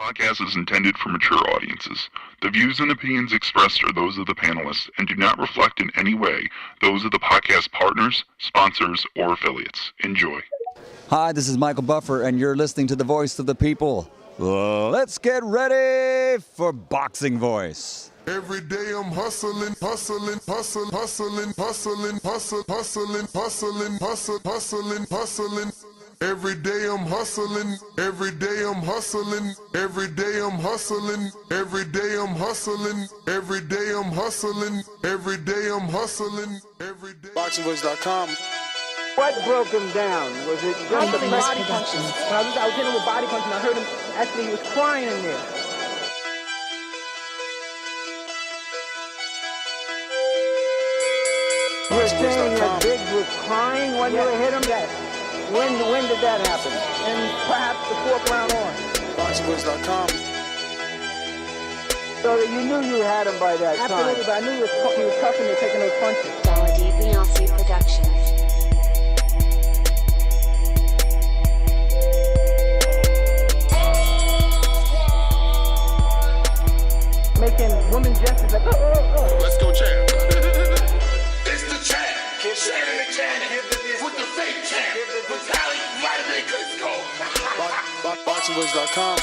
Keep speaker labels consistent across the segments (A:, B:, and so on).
A: podcast is intended for mature audiences. The views and opinions expressed are those of the panelists and do not reflect in any way those of the podcast partners, sponsors, or affiliates. Enjoy.
B: Hi, this is Michael Buffer, and you're listening to the Voice of the People. Let's get ready for Boxing Voice.
C: Every day I'm hustling, hustling, hustling, hustling, hustling, hustling, hustling, hustling, hustling, hustling, hustling. Every day I'm hustling, every day I'm hustling, every day I'm hustling, every day I'm hustling, every day I'm hustling, every day I'm hustling, every day.
D: BoxingVoice.com.
E: What broke him down? Was it just the body punching? I was hitting him with body punching. I heard him, actually he was crying in there. You were saying that Biggs was crying when you hit him? When did that happen? And perhaps the fourth round on?
D: BoxingVoice.com.
E: So that you knew you had him by that time? Absolutely, but I knew he was tough and taking those punches.
F: DiBiase Productions.
E: Making women gestures like, oh.
D: Let's go, champ.
G: It's the champ. Shannon the champ. With the fake champ. Vitaly Vitamin Klitschko.
D: BoxingVoice.com.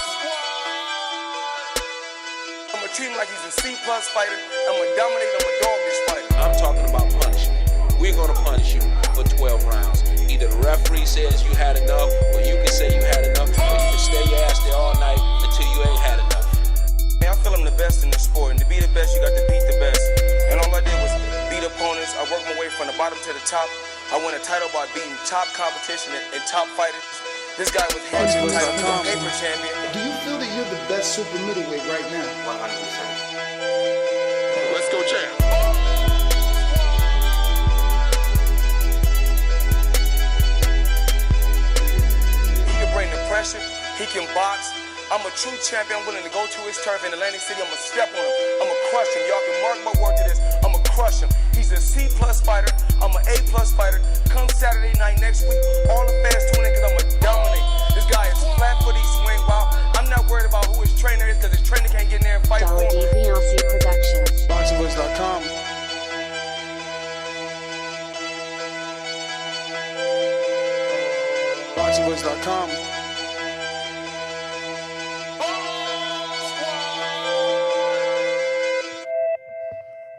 H: I'ma treat him like he's a C-plus fighter. I'ma dominate him, a dog this fighter.
I: I'm talking about punishment. We're gonna punish you for 12 rounds. Either the referee says you had enough, or you can say you had enough, or you can stay your ass there all night until you ain't had enough.
H: I feel I'm the best in the sport, and to be the best, you got to beat the best. And all I did was beat opponents. I worked my way from the bottom to the top. I won a title by beating top competition and top fighters. This guy was hands to title, he's a paper champion.
D: Do you feel that you're the best super middleweight right now?
H: 100%.
D: Let's go, champ.
H: He can bring the pressure. He can box. I'm a true champion. I'm willing to go to his turf in Atlantic City. I'm going to step on him. I'm going to crush him. Y'all can mark my word to this. I'm going to crush him. He's a C-plus fighter. I'm an A-plus fighter. Come Saturday night next week, all the fans tune in because I'm going to dominate. This guy is flat-footed swing. Wow. I'm not worried about who his trainer is because his trainer can't get in there and fight for him.
F: DiBiase Productions.
D: BoxingVoice.com. BoxingVoice.com.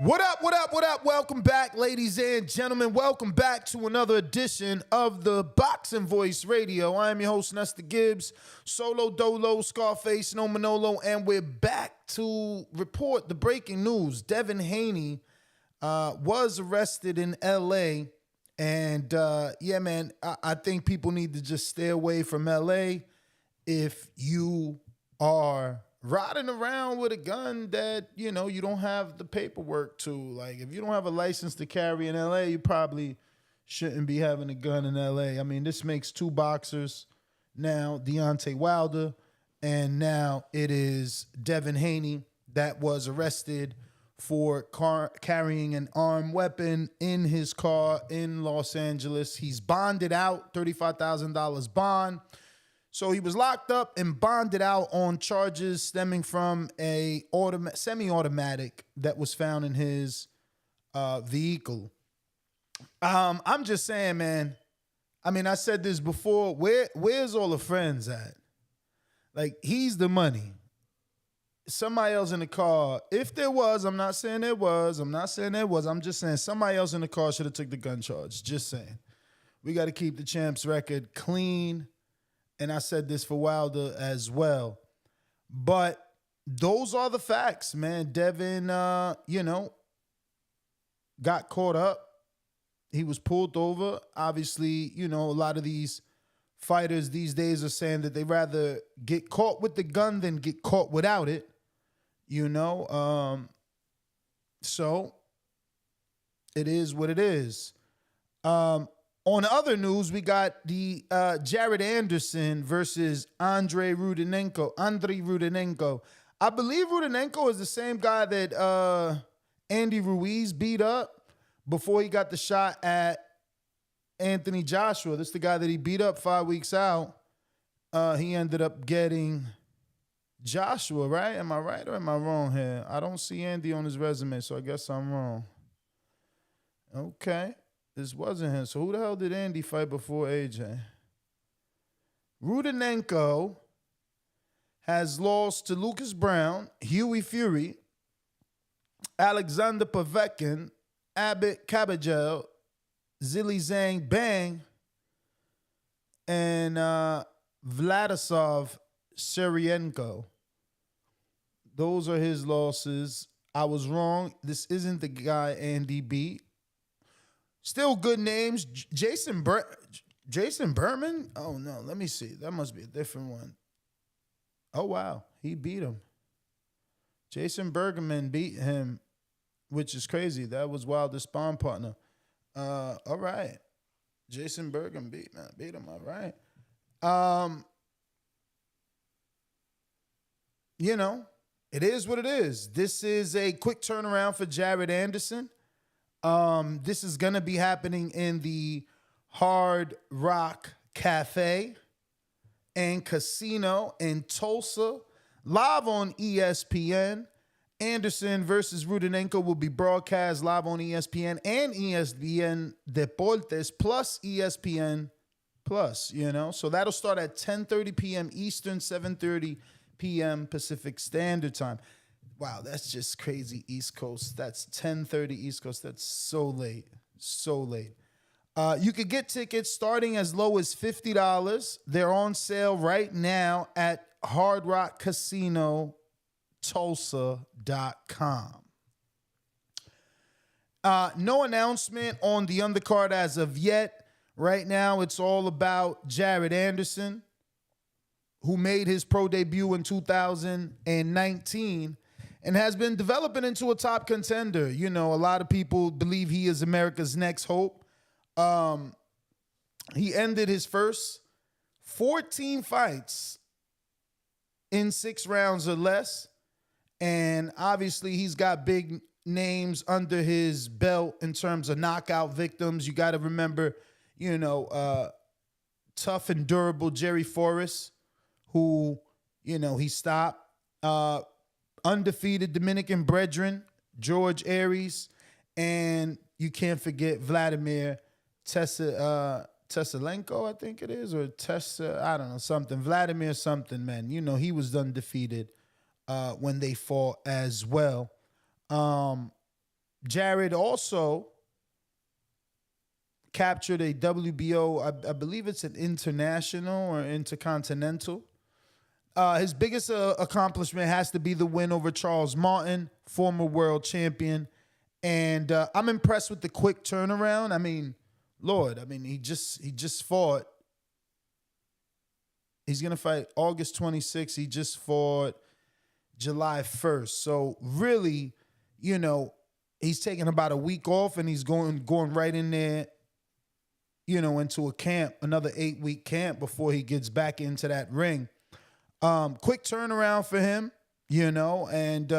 J: What up, what up, what up? Welcome back, ladies and gentlemen. Welcome back to another edition of the Boxing Voice Radio. I am your host, Nestor Gibbs, Solo Dolo, Scarface, No Manolo, and we're back to report the breaking news. Devin Haney was arrested in L.A., and yeah, man, I think people need to just stay away from L.A. if you are riding around with a gun that, you know, you don't have the paperwork to. Like, if you don't have a license to carry in LA, you probably shouldn't be having a gun in LA. I mean, this makes two boxers now, Deontay Wilder, and now it is Devin Haney that was arrested for carrying an armed weapon in his car in Los Angeles. He's bonded out, $35,000 bond. So he was locked up and bonded out on charges stemming from a semi-automatic that was found in his vehicle. I'm just saying, man. I mean, I said this before. Where's all the friends at? Like, he's the money. Somebody else in the car. If there was, I'm not saying there was. I'm just saying somebody else in the car should have took the gun charge. Just saying. We got to keep the champ's record clean. And I said this for Wilder as well. But those are the facts, man. Devin, got caught up. He was pulled over. Obviously, a lot of these fighters these days are saying that they rather get caught with the gun than get caught without it. So it is what it is. On other news, we got the Jared Anderson versus Andriy Rudenko. I believe Rudenko is the same guy that Andy Ruiz beat up before he got the shot at Anthony Joshua. This is the guy that he beat up 5 weeks out. He ended up getting Joshua, right? Am I right or am I wrong here? I don't see Andy on his resume, so I guess I'm wrong. Okay. This wasn't him. So who the hell did Andy fight before AJ? Rudenko has lost to Lucas Brown, Huey Fury, Alexander Povetkin, Abbott Kabagel, Zilly Zhang Bang, and Vladislav Sherienko. Those are his losses. I was wrong. This isn't the guy Andy beat. Still good names. Jason Berman? Oh, no. Let me see. That must be a different one. Oh, wow. He beat him. Jason Bergman beat him, which is crazy. That was Wilder's spawn partner. All right. Jason Bergman beat him. All right. You know, it is what it is. This is a quick turnaround for Jared Anderson. This is going to be happening in the Hard Rock Cafe and Casino in Tulsa, live on ESPN. Anderson versus Rudenko will be broadcast live on ESPN and ESPN Deportes plus ESPN Plus, you know. So that'll start at 10:30 p.m. Eastern, 7:30 p.m. Pacific Standard Time. Wow, that's just crazy East Coast. That's 10:30 East Coast. That's so late. So late. You could get tickets starting as low as $50. They're on sale right now at Hard Rock Casino Tulsa.com. No announcement on the undercard as of yet. Right now, it's all about Jared Anderson, who made his pro debut in 2019 and has been developing into a top contender. You know, a lot of people believe he is America's next hope. He ended his first 14 fights in 6 rounds or less. And obviously, he's got big names under his belt in terms of knockout victims. You got to remember, you know, tough and durable Jerry Forrest, who, you know, he stopped. Undefeated Dominican brethren, George Aries, and you can't forget Vladimir Teslenko, I think it is, or I don't know, something. Vladimir something, man. You know, he was undefeated when they fought as well. Jared also captured a WBO, I believe it's an international or intercontinental. His biggest accomplishment has to be the win over Charles Martin, former world champion. And I'm impressed with the quick turnaround. I mean, Lord, he just fought. He's going to fight August 26th. He just fought July 1st. So really, you know, he's taking about a week off and he's going right in there, you know, into a camp, another 8-week camp before he gets back into that ring. Quick turnaround for him, you know, and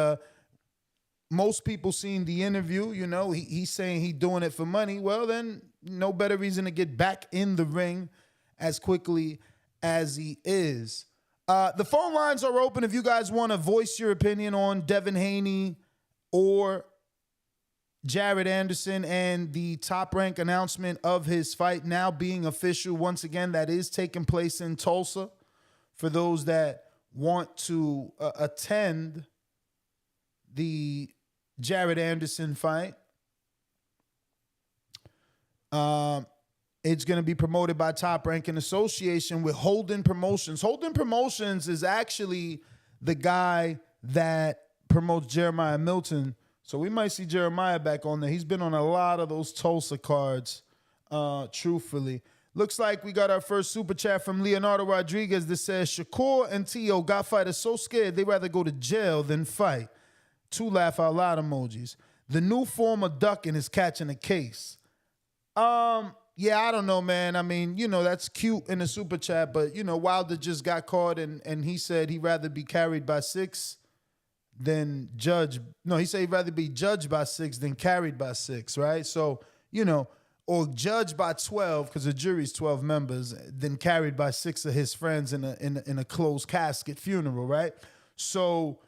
J: most people seen the interview, you know, he's saying he's doing it for money. Well, then no better reason to get back in the ring as quickly as he is. The phone lines are open if you guys want to voice your opinion on Devin Haney or Jared Anderson and the Top Rank announcement of his fight now being official. Once again, that is taking place in Tulsa. For those that want to attend the Jared Anderson fight, it's going to be promoted by Top Rank in association with Holden Promotions. Holden Promotions is actually the guy that promotes Jeremiah Milton. So we might see Jeremiah back on there. He's been on a lot of those Tulsa cards, truthfully. Looks like we got our first super chat from Leonardo Rodriguez that says, Shakur and Tio got fighters so scared they rather go to jail than fight. 2 laugh out loud emojis. The new form of ducking is catching a case. Yeah, I don't know, man. I mean, you know, that's cute in the super chat, but, you know, Wilder just got caught and he said he'd rather be carried by 6 than judged. No, he said he'd rather be judged by 6 than carried by 6, right? So, you know, or judged by 12, because the jury's 12 members, then carried by 6 of his friends in a closed casket funeral, right? So,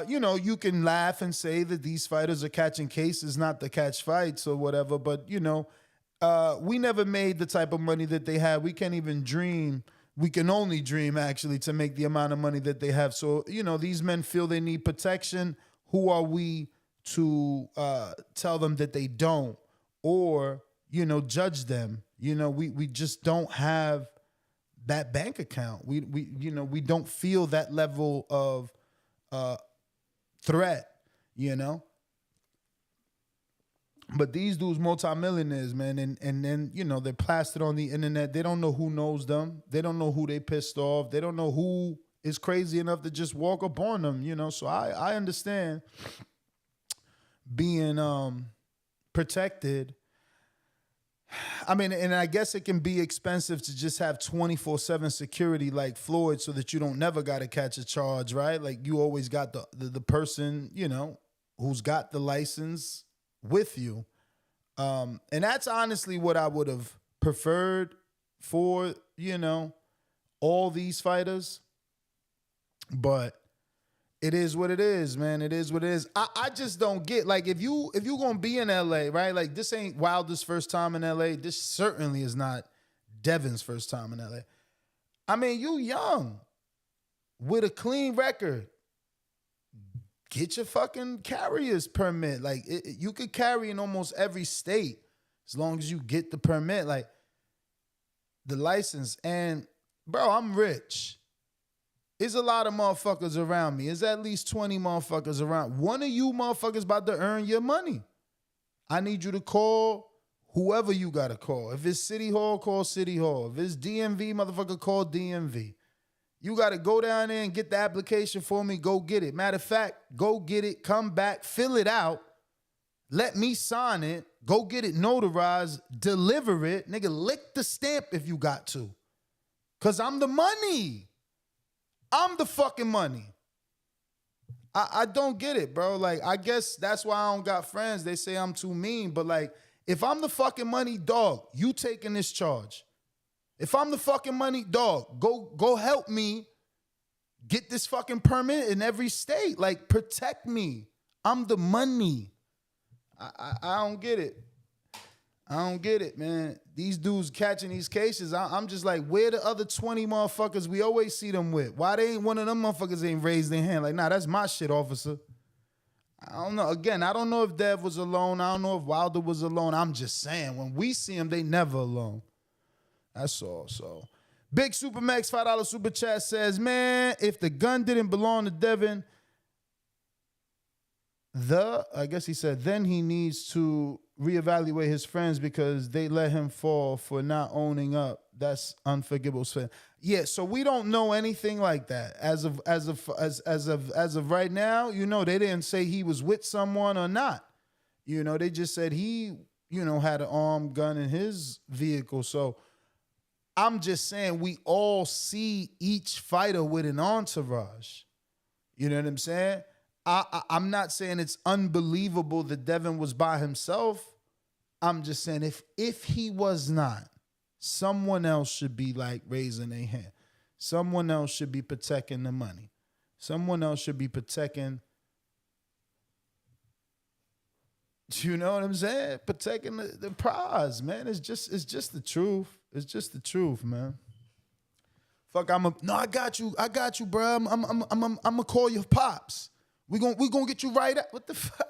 J: you can laugh and say that these fighters are catching cases, not to catch fights or whatever. But, we never made the type of money that they had. We can't even dream. We can only dream, actually, to make the amount of money that they have. So, these men feel they need protection. Who are we to tell them that they don't or, judge them? We just don't have that bank account. We don't feel that level of threat, But these dudes multimillionaires, man, and then, they're plastered on the internet. They don't know who knows them. They don't know who they pissed off. They don't know who is crazy enough to just walk up on them, So I understand being protected. I mean, and I guess it can be expensive to just have 24/7 security like Floyd so that you don't never got to catch a charge, right? Like you always got the person, who's got the license with you. And that's honestly what I would have preferred for, all these fighters. But it is what it is, man. It is what it is. I just don't get, like, if you gonna be in LA, right? Like, this ain't Wilder's first time in LA. This certainly is not Devin's first time in LA. I mean, you young with a clean record. Get your fucking carrier's permit. Like, you could carry in almost every state as long as you get the permit, like the license. And, bro, I'm rich. There's a lot of motherfuckers around me. There's at least 20 motherfuckers around. One of you motherfuckers about to earn your money. I need you to call whoever you got to call. If it's City Hall, call City Hall. If it's DMV, motherfucker, call DMV. You got to go down there and get the application for me. Go get it. Matter of fact, go get it. Come back. Fill it out. Let me sign it. Go get it notarized. Deliver it. Nigga, lick the stamp if you got to. Because I'm the money. I'm the fucking money. I don't get it, bro. Like, I guess that's why I don't got friends. They say I'm too mean. But, like, if I'm the fucking money, dog, you taking this charge. If I'm the fucking money, dog, go help me get this fucking permit in every state. Like, protect me. I'm the money. I don't get it. I don't get it, man. These dudes catching these cases, I'm just like, where the other 20 motherfuckers we always see them with? Why they ain't one of them motherfuckers ain't raised their hand? Like, nah, that's my shit, officer. I don't know. Again, I don't know if Dev was alone. I don't know if Wilder was alone. I'm just saying, when we see them, they never alone. That's all. So, Big Supermax $5 super chat says, man, if the gun didn't belong to Devin, I guess he said, then he needs to reevaluate his friends because they let him fall for not owning up. That's unforgivable. Yeah, so we don't know anything like that as of right now. They didn't say he was with someone or not. They just said he, had an armed gun in his vehicle. So I'm just saying we all see each fighter with an entourage. You know what I'm saying? I'm not saying it's unbelievable that Devin was by himself. I'm just saying if he was not, someone else should be like raising a hand. Someone else should be protecting the money. Someone else should be protecting, you know what I'm saying? Protecting the prize, man. It's just the truth. It's just the truth, man. Fuck, I got you, bro. I'm gonna call your pops. We gonna get you right up. What the fuck?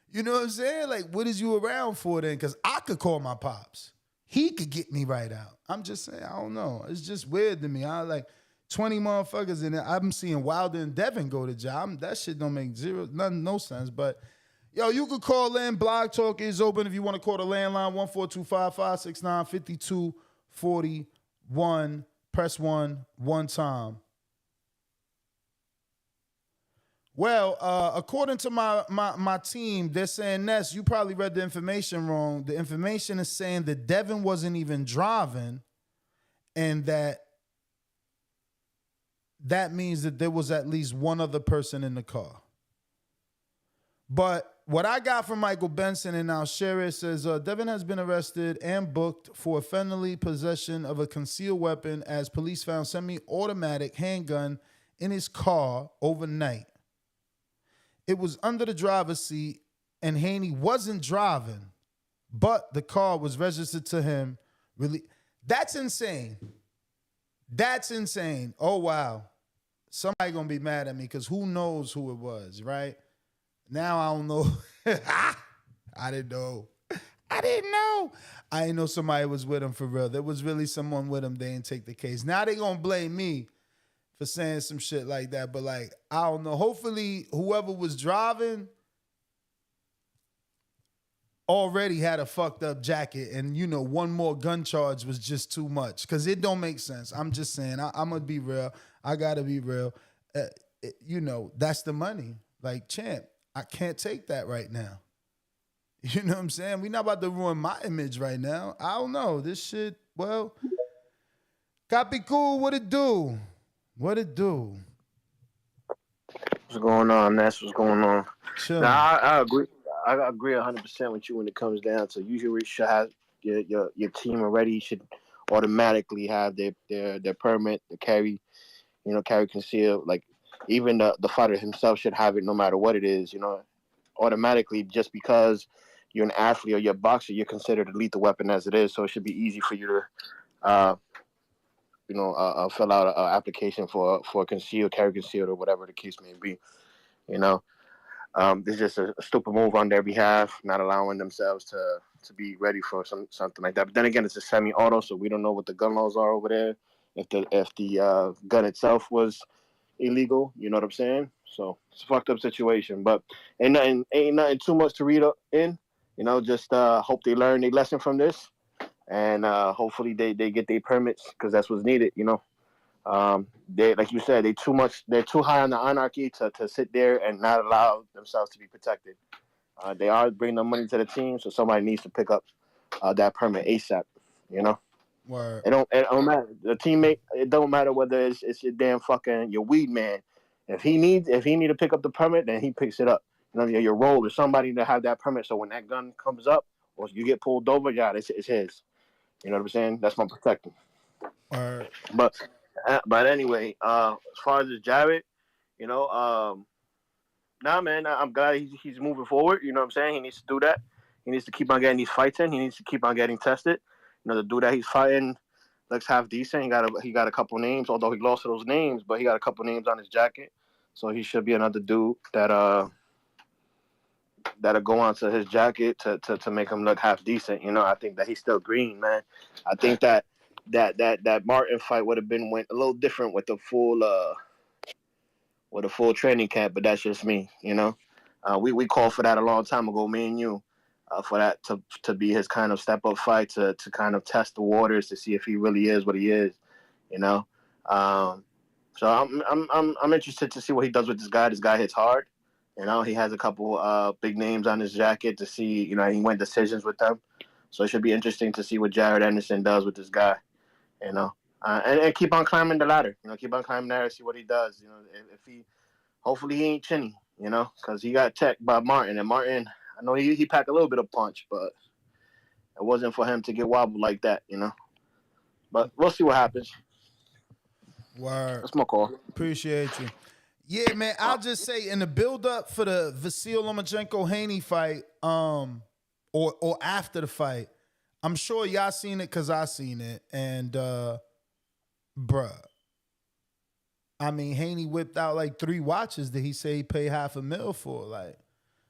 J: You know what I'm saying? Like, what is you around for then? Because I could call my pops. He could get me right out. I'm just saying, I don't know. It's just weird to me. I like 20 motherfuckers in there. I'm seeing Wilder and Devin go to jail. That shit don't make no sense. But, yo, you could call in. Blog Talk is open if you want to call the landline, 14255695241. Press 1 time. Well, according to my team, they're saying, Ness, you probably read the information wrong. The information is saying that Devin wasn't even driving, and that means that there was at least one other person in the car. But what I got from Michael Benson, and I'll share it, says, Devin has been arrested and booked for felony possession of a concealed weapon as police found semi-automatic handgun in his car overnight. It was under the driver's seat, and Haney wasn't driving, but the car was registered to him. Really, that's insane. That's insane. Oh, wow. Somebody gonna be mad at me because who knows who it was, right? Now I don't know. I didn't know. I didn't know somebody was with him for real. There was really someone with him. They didn't take the case. Now they gonna blame me for saying some shit like that. But like, I don't know. Hopefully whoever was driving already had a fucked up jacket, and you know, one more gun charge was just too much because it don't make sense. I'm just saying, I'm gonna be real. I gotta be real. You know, that's the money. Like, champ, I can't take that right now. You know what I'm saying? We're not about to ruin my image right now. I don't know. This shit, well, Copy Cool, what it do? What it do?
K: What's going on? That's what's going on.
J: Sure.
K: Now, I agree. I agree 100% with you when it comes down to usually you should have your team already should automatically have their permit to carry, carry conceal. Like even the fighter himself should have it no matter what it is. Automatically just because you're an athlete or you're a boxer, you're considered a lethal weapon as it is. So it should be easy for you to, fill out an application for concealed, carry concealed, or whatever the case may be. It's just a stupid move on their behalf, not allowing themselves to be ready for something like that. But then again, it's a semi-auto, so we don't know what the gun laws are over there. If the gun itself was illegal, you know what I'm saying? So it's a fucked up situation, but ain't nothing too much to read up in. Just hope they learn their lesson from this, and hopefully they get their permits because that's what's needed. They, like you said, they're too high on the anarchy to sit there and not allow themselves to be protected. They are bringing the money to the team, so somebody needs to pick up that permit ASAP.
J: Word.
K: It don't matter. The teammate, it don't matter whether it's your damn fucking your weed man. If he need to pick up the permit, then he picks it up. Your role is somebody to have that permit. So when that gun comes up or you get pulled over, yeah, it's his. You know what I'm saying? That's my protector.
J: Word.
K: But anyway, as far as Jared, nah, man, I'm glad he's moving forward. You know what I'm saying? He needs to do that. He needs to keep on getting these fights in. He needs to keep on getting tested. The dude that he's fighting looks half decent. He got a couple names, although he lost those names, but he got a couple names on his jacket. So he should be another dude that'll go onto his jacket to make him look half decent. I think that he's still green, man. I think that Martin fight would have went a little different with the full training camp, but that's just me. We called for that a long time ago, me and you. For that to be his kind of step up fight to kind of test the waters to see if he really is what he is, So I'm interested to see what he does with this guy. This guy hits hard, He has a couple big names on his jacket to see. He went decisions with them, so it should be interesting to see what Jared Anderson does with this guy, and keep on climbing the ladder. Keep on climbing the ladder, see what he does. If he, hopefully he ain't chinny, because he got teched by Martin, and Martin. I know he packed a little bit of punch, but it wasn't for him to get wobbled like that, But we'll see what happens.
J: Word.
K: That's my call.
J: Appreciate you. Yeah, man, I'll just say in the build-up for the Vasil Lomachenko-Haney fight, or after the fight, I'm sure y'all seen it because I seen it. And, bruh, I mean, Haney whipped out like 3 watches that he said he paid $500,000 for. Like,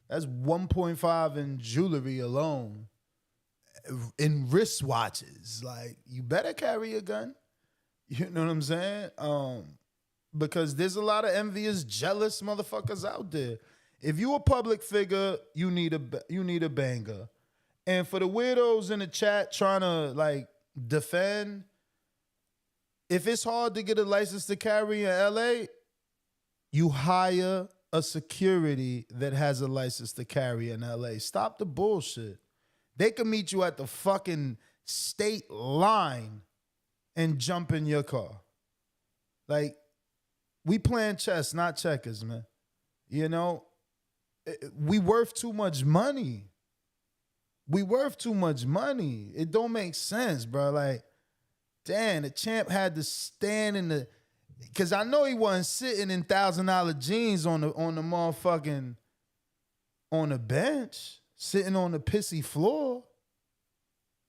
J: that's 1.5 in jewelry alone, in wristwatches. Like, you better carry a gun. You know what I'm saying? Because there's a lot of envious, jealous motherfuckers out there. If you a public figure, you need a banger. And for the weirdos in the chat trying to like defend, if it's hard to get a license to carry in LA, you hire a security that has a license to carry in LA. Stop the bullshit. They can meet you at the fucking state line and jump in your car. Like, we playing chess, not checkers, man. We worth too much money. It don't make sense, bro. Like, damn, the champ had to stand Because I know he wasn't sitting in $1,000 jeans on the motherfucking on the bench, sitting on the pissy floor.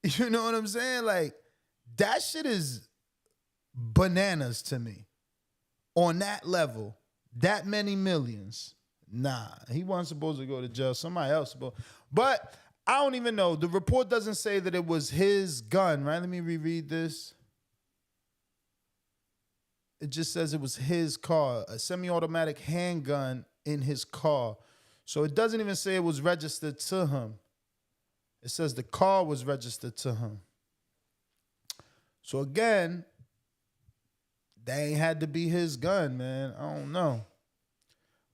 J: You know what I'm saying? Like, that shit is bananas to me. On that level, that many millions. Nah, he wasn't supposed to go to jail. Somebody else supposed. But I don't even know. The report doesn't say that it was his gun, right? Let me reread this. It just says it was his car, a semi-automatic handgun in his car. So it doesn't even say it was registered to him. It says the car was registered to him. So again, that ain't had to be his gun, man. I don't know.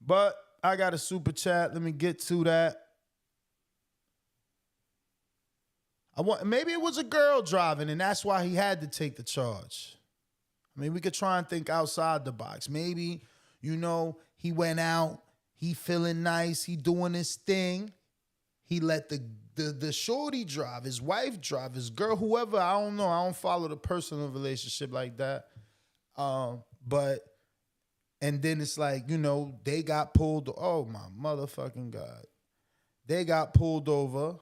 J: But I got a super chat. Let me get to that. Maybe it was a girl driving, and that's why he had to take the charge. I mean, we could try and think outside the box. Maybe, he went out, he feeling nice, he doing his thing. He let the shorty drive, his wife drive, his girl, whoever. I don't know. I don't follow the personal relationship like that. And then it's like, they got pulled. Oh, my motherfucking God. They got pulled over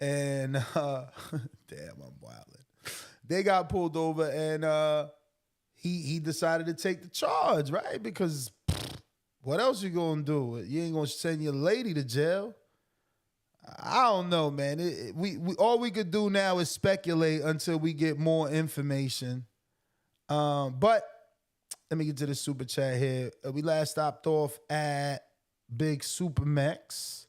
J: and, damn, I'm wilding. They got pulled over and he decided to take the charge, right? Because what else you gonna do? You ain't gonna send your lady to jail. I don't know, man. We all we could do now is speculate until we get more information. But let me get to the super chat here. We last stopped off at Big Supermax.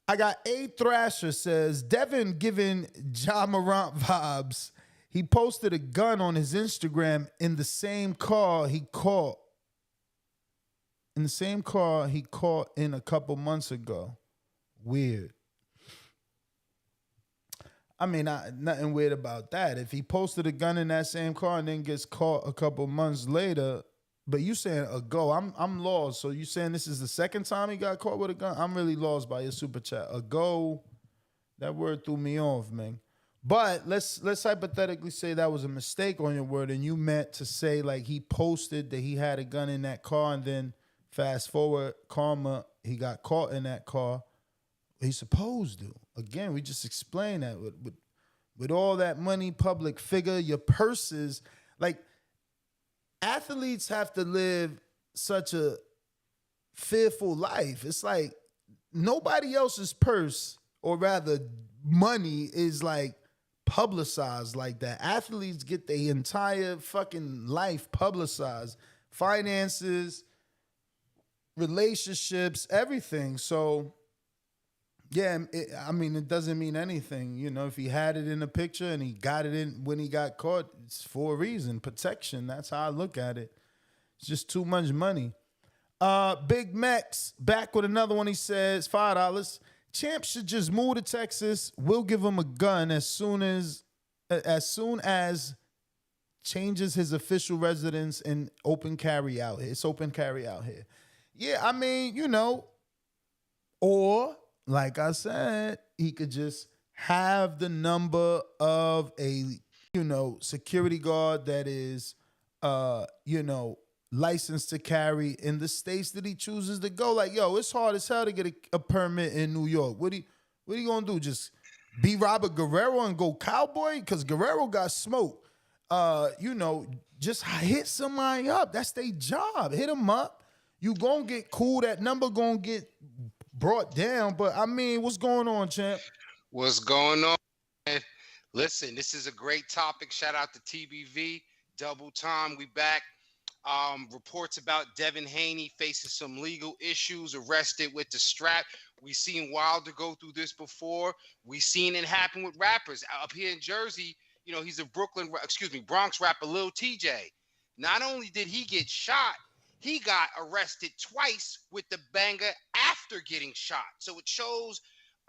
J: I got A Thrasher says, Devin giving Ja Morant vibes. He posted a gun on his Instagram in the same car he caught. In the same car he caught in a couple months ago. Weird. I mean, nothing weird about that. If he posted a gun in that same car and then gets caught a couple months later, but you saying ago, I'm lost. So you saying this is the second time he got caught with a gun? I'm really lost by your super chat. Ago, that word threw me off, man. But let's hypothetically say that was a mistake on your word and you meant to say like he posted that he had a gun in that car and then fast forward, karma, he got caught in that car. He's supposed to. Again, we just explained that with all that money, public figure, your purses. Like, athletes have to live such a fearful life. It's like nobody else's purse, or rather money, is like publicized like that. Athletes get their entire fucking life publicized. Finances, relationships, everything. So, yeah, it doesn't mean anything. If he had it in a picture and he got it in when he got caught, it's for a reason. Protection. That's how I look at it. It's just too much money. Big Max back with another one. He says $5. Champ should just move to Texas. We'll give him a gun as soon as changes his official residence and open carry out here. It's open carry out here. Yeah, or like I said, he could just have the number of a, security guard that is, licensed to carry in the states that he chooses to go. Like, yo, it's hard as hell to get a permit in New York. What he gonna do? Just be Robert Guerrero and go cowboy? Because Guerrero got smoked. Just hit somebody up. That's their job. Hit them up. You gonna get cool. That number gonna get brought down. But what's going on, champ?
L: What's going on, man? Listen, this is a great topic. Shout out to TBV. Double time. We back. Reports about Devin Haney facing some legal issues, arrested with the strap. We seen Wilder go through this before. We seen it happen with rappers up here in Jersey. He's a Bronx rapper, Lil TJ. Not only did he get shot, he got arrested twice with the banger after getting shot. So it shows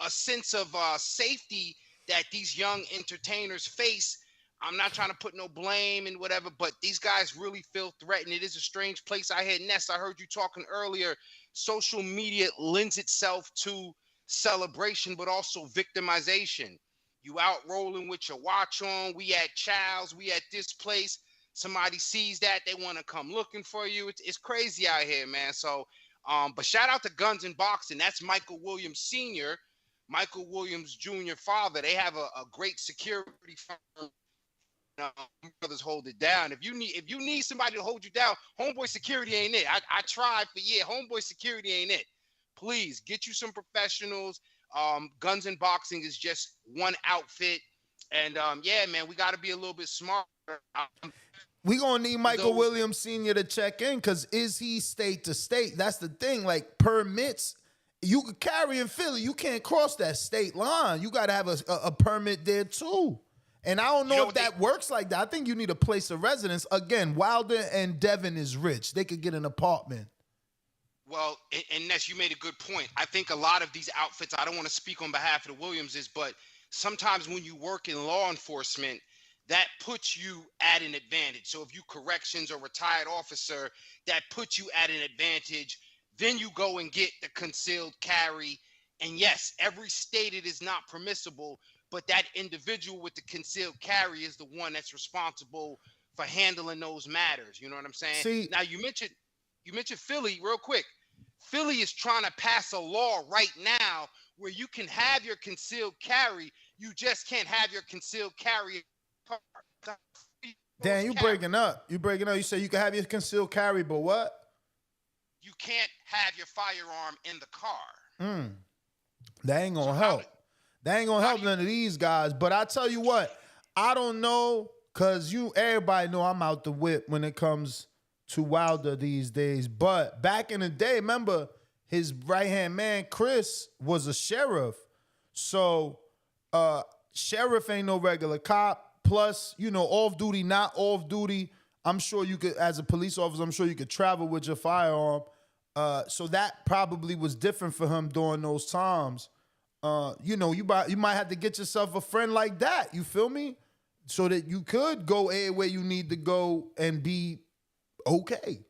L: a sense of safety that these young entertainers face. I'm not trying to put no blame and whatever, but these guys really feel threatened. It is a strange place out here. Ness, I heard you talking earlier. Social media lends itself to celebration, but also victimization. You out rolling with your watch on. We at Chow's. We at this place. somebody sees that, they want to come looking for you. It's crazy out here, man. So, but shout out to Guns and Boxing. That's Michael Williams Sr., Michael Williams Jr. father. They have a great security firm. Brothers hold it down. If you need somebody to hold you down, Homeboy Security ain't it. I tried for years. Homeboy Security ain't it. Please get you some professionals. Guns and Boxing is just one outfit. And yeah, man, we got to be a little bit smarter.
J: We gonna need Michael Williams Sr. to check in, because is he state to state? That's the thing. Like, permits, you could carry in Philly. You can't cross that state line. You got to have a permit there too. And I don't know if that works like that. I think you need a place of residence. Again, Wilder and Devin is rich. They could get an apartment.
L: Well, and Ness, you made a good point. I think a lot of these outfits, I don't want to speak on behalf of the Williamses, but sometimes when you work in law enforcement, that puts you at an advantage. So if you corrections or retired officer, that puts you at an advantage. Then you go and get the concealed carry. And yes, every state it is not permissible, but that individual with the concealed carry is the one that's responsible for handling those matters. You know what I'm saying?
J: See,
L: now you mentioned Philly real quick. Philly is trying to pass a law right now where you can have your concealed carry. You just can't have your concealed carry.
J: Dan, you breaking up. You say you can have your concealed carry, but what?
L: You can't have your firearm in the car.
J: That ain't gonna help. That ain't gonna help none of these guys. But I tell you what, I don't know, cause everybody know I'm out the whip when it comes to Wilder these days. But back in the day, remember his right-hand man, Chris, was a sheriff. So sheriff ain't no regular cop. Plus, off duty, not off duty. I'm sure you could, as a police officer, I'm sure you could travel with your firearm. So that probably was different for him during those times. You might have to get yourself a friend like that. You feel me? So that you could go anywhere you need to go and be okay.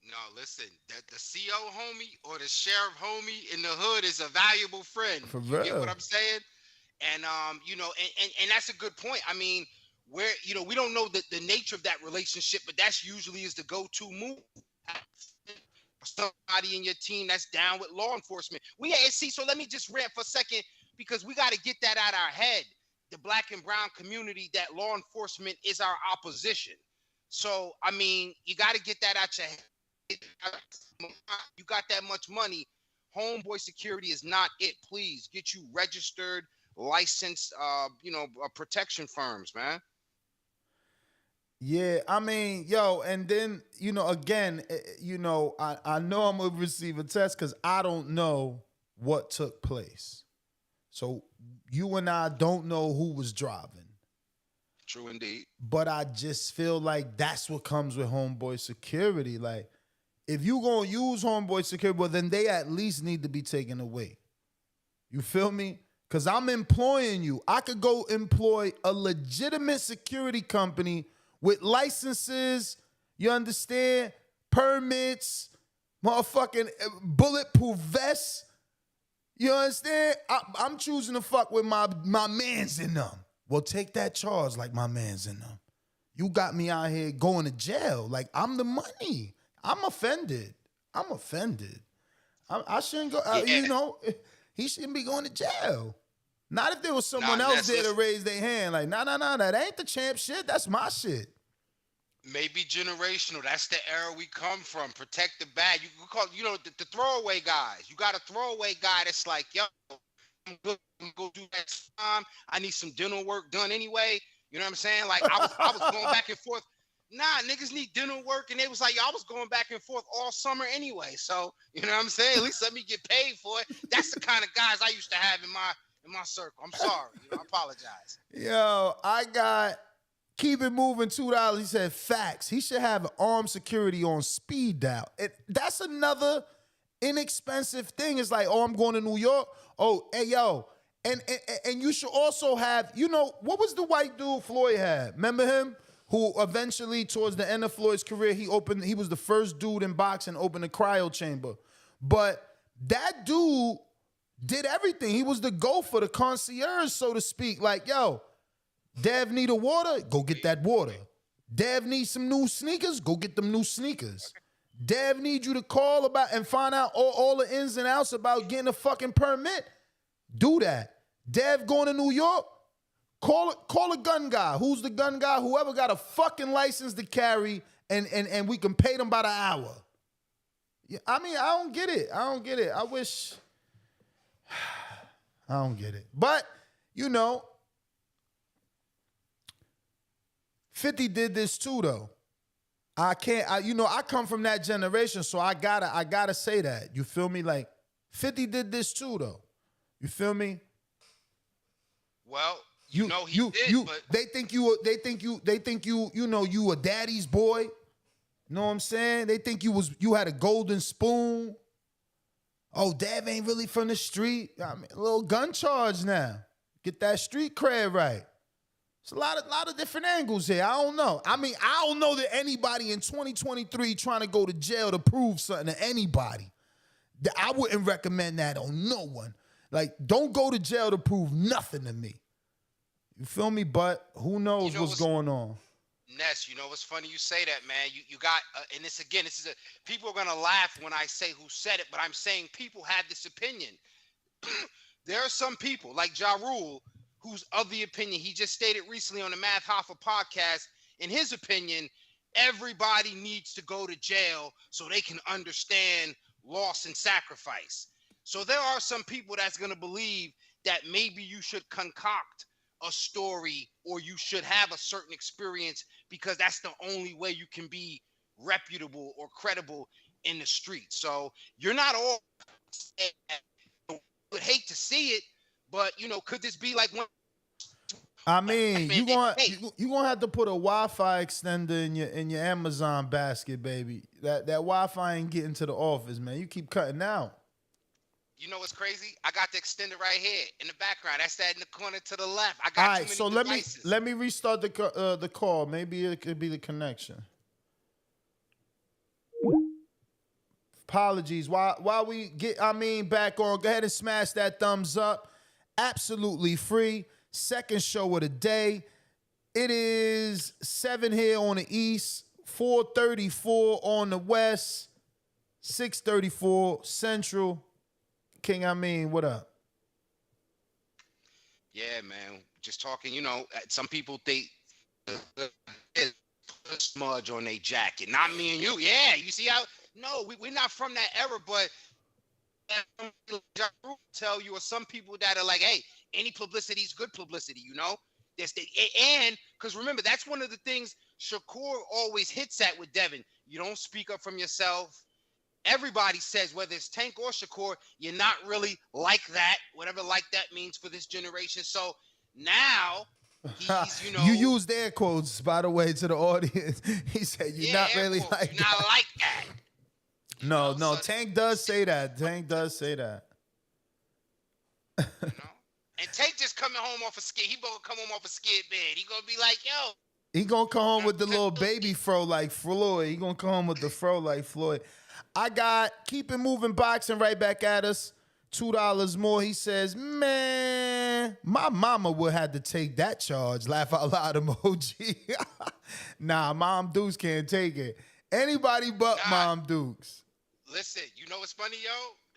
L: No, listen, the CO homie or the sheriff homie in the hood is a valuable friend.
J: For real.
L: You get what I'm saying? And and that's a good point. I mean, we don't know the nature of that relationship, but that's usually is the go-to move. Somebody in your team that's down with law enforcement. So let me just rant for a second, because we got to get that out of our head. The black and brown community, that law enforcement is our opposition. So, I mean, you got to get that out your head. You got that much money. Homeboy Security is not it. Please get you registered, licensed, protection firms, man.
J: Yeah, I mean, and then, again, I know I'm going to receive a test because I don't know what took place. So you and I don't know who was driving.
L: True indeed.
J: But I just feel like that's what comes with Homeboy Security. Like, if you going to use Homeboy Security, well, then they at least need to be taken away. You feel me? Because I'm employing you. I could go employ a legitimate security company with licenses, you understand? Permits, motherfucking bulletproof vests. You understand? I'm choosing to fuck with my mans in them. Well, take that charge like my mans in them. You got me out here going to jail. Like, I'm the money. I'm offended. I shouldn't go, he shouldn't be going to jail. Not if there was someone else there to raise their hand. Like, no, that ain't the champ shit. That's my shit.
L: Maybe generational. That's the era we come from. Protect the bag. You can call, the throwaway guys. You got a throwaway guy that's like, yo, I'm good. I'm gonna go do that time. I need some dental work done anyway. You know what I'm saying? Like, I was going back and forth. Nah, niggas need dental work, and they was like, yo, I was going back and forth all summer anyway. So, you know what I'm saying? At least let me get paid for it. That's the kind of guys I used to have in my circle. I'm sorry. I apologize.
J: Yo, I got keep it moving $2. He said facts. He should have armed security on speed dial. That's another inexpensive thing. It's like, oh, I'm going to New York. Oh, hey, yo. And you should also have, what was the white dude Floyd had? Remember him? Who eventually, towards the end of Floyd's career, he was the first dude in boxing to open a cryo chamber. But that dude did everything. He was the go for the concierge, so to speak. Like, yo, Dev need a water? Go get that water. Dev needs some new sneakers. Go get them new sneakers. Dev needs you to call about and find out all the ins and outs about getting a fucking permit. Do that. Dev going to New York. Call a gun guy. Who's the gun guy? Whoever got a fucking license to carry, and we can pay them by the hour. Yeah, I mean, I don't get it. I wish. I don't get it. But, 50 did this too, though. I come from that generation, so I gotta say that. You feel me? Like, 50 did this too, though. You feel me?
L: Well, but
J: they think you a daddy's boy. Know what I'm saying? They think you had a golden spoon. Oh, Dad ain't really from the street. I mean, a little gun charge now. Get that street cred right. It's a lot of different angles here. I don't know. I mean, I don't know that anybody in 2023 trying to go to jail to prove something to anybody. I wouldn't recommend that on no one. Like, don't go to jail to prove nothing to me. You feel me? But who knows what's going on?
L: Ness, what's funny you say that, man. You got, and people are gonna laugh when I say who said it, but I'm saying people have this opinion. There are some people like Ja Rule who's of the opinion. He just stated recently on the Math Hoffa podcast, in his opinion, everybody needs to go to jail so they can understand loss and sacrifice. So there are some people that's gonna believe that maybe you should concoct a story or you should have a certain experience because that's the only way you can be reputable or credible in the street. So you're not all would hate to see it, but could this be like one?
J: I mean, you gonna have to put a Wi-Fi extender in your Amazon basket, baby. That Wi-Fi ain't getting to the office, man. You keep cutting out.
L: You know what's crazy? I got the extender right here in the background. That's that in the corner to the left. I got too many
J: so
L: devices.
J: let me restart the call. Maybe it could be the connection. Apologies. While we get, back on, go ahead and smash that thumbs up. Absolutely free. Second show of the day. It is 7 here on the east, 4:34 on the west, 6:34 central. King, what up?
L: Yeah, man. Just talking, some people think put a smudge on their jacket. Not me and you. Yeah, you see how? No, we're not from that era, but tell you, or some people that are like, hey, any publicity is good publicity, and because remember, that's one of the things Shakur always hits at with Devin. You don't speak up from yourself. Everybody says, whether it's Tank or Shakur, you're not really like that, whatever like that means for this generation. So now he's,
J: You used air quotes, by the way, to the audience. He said, you're not really
L: quotes.
J: like
L: you're
J: that.
L: not like that.
J: No, so Tank does say that. Tank does say that.
L: And Tank just coming home off a skid. He gonna come home off a skid bed. He gonna be like, yo.
J: He gonna come home with the little baby fro like Floyd. He gonna come home with the fro like Floyd. I got Keep It Moving Boxing right back at us. $2 more. He says, man, my mama would have to take that charge. Laugh out loud emoji. Nah, Mom Dukes can't take it. Anybody but Mom Dukes.
L: Listen, you know what's funny, yo?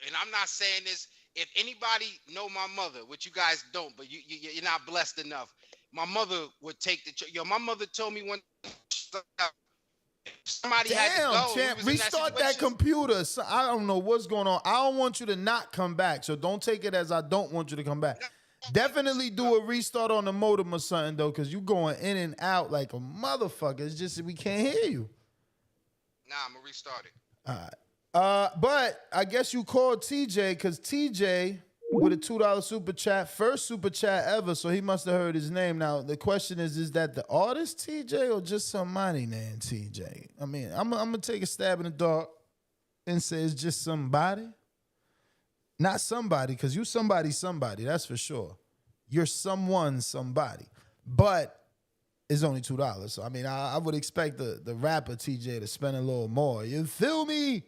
L: And I'm not saying this. If anybody know my mother, which you guys don't, but you're not blessed enough. My mother would take the my mother told me one. Somebody had to go.
J: Champ, restart that computer. So, I don't know what's going on. I don't want you to not come back, so don't take it as I don't want you to come back. Definitely do a restart on the modem or something, though, because you going in and out like a motherfucker. It's just we can't hear you.
L: Nah, I'm going to restart it.
J: All right. But I guess you called TJ because TJ with a $2 super chat, first super chat ever, so he must have heard his name. Now, the question is that the artist TJ or just somebody named TJ? I mean, I'm going to take a stab in the dark and say it's just somebody. Not somebody, because you somebody, that's for sure. You're somebody. But it's only $2. So, I mean, I would expect the rapper TJ to spend a little more. You feel me?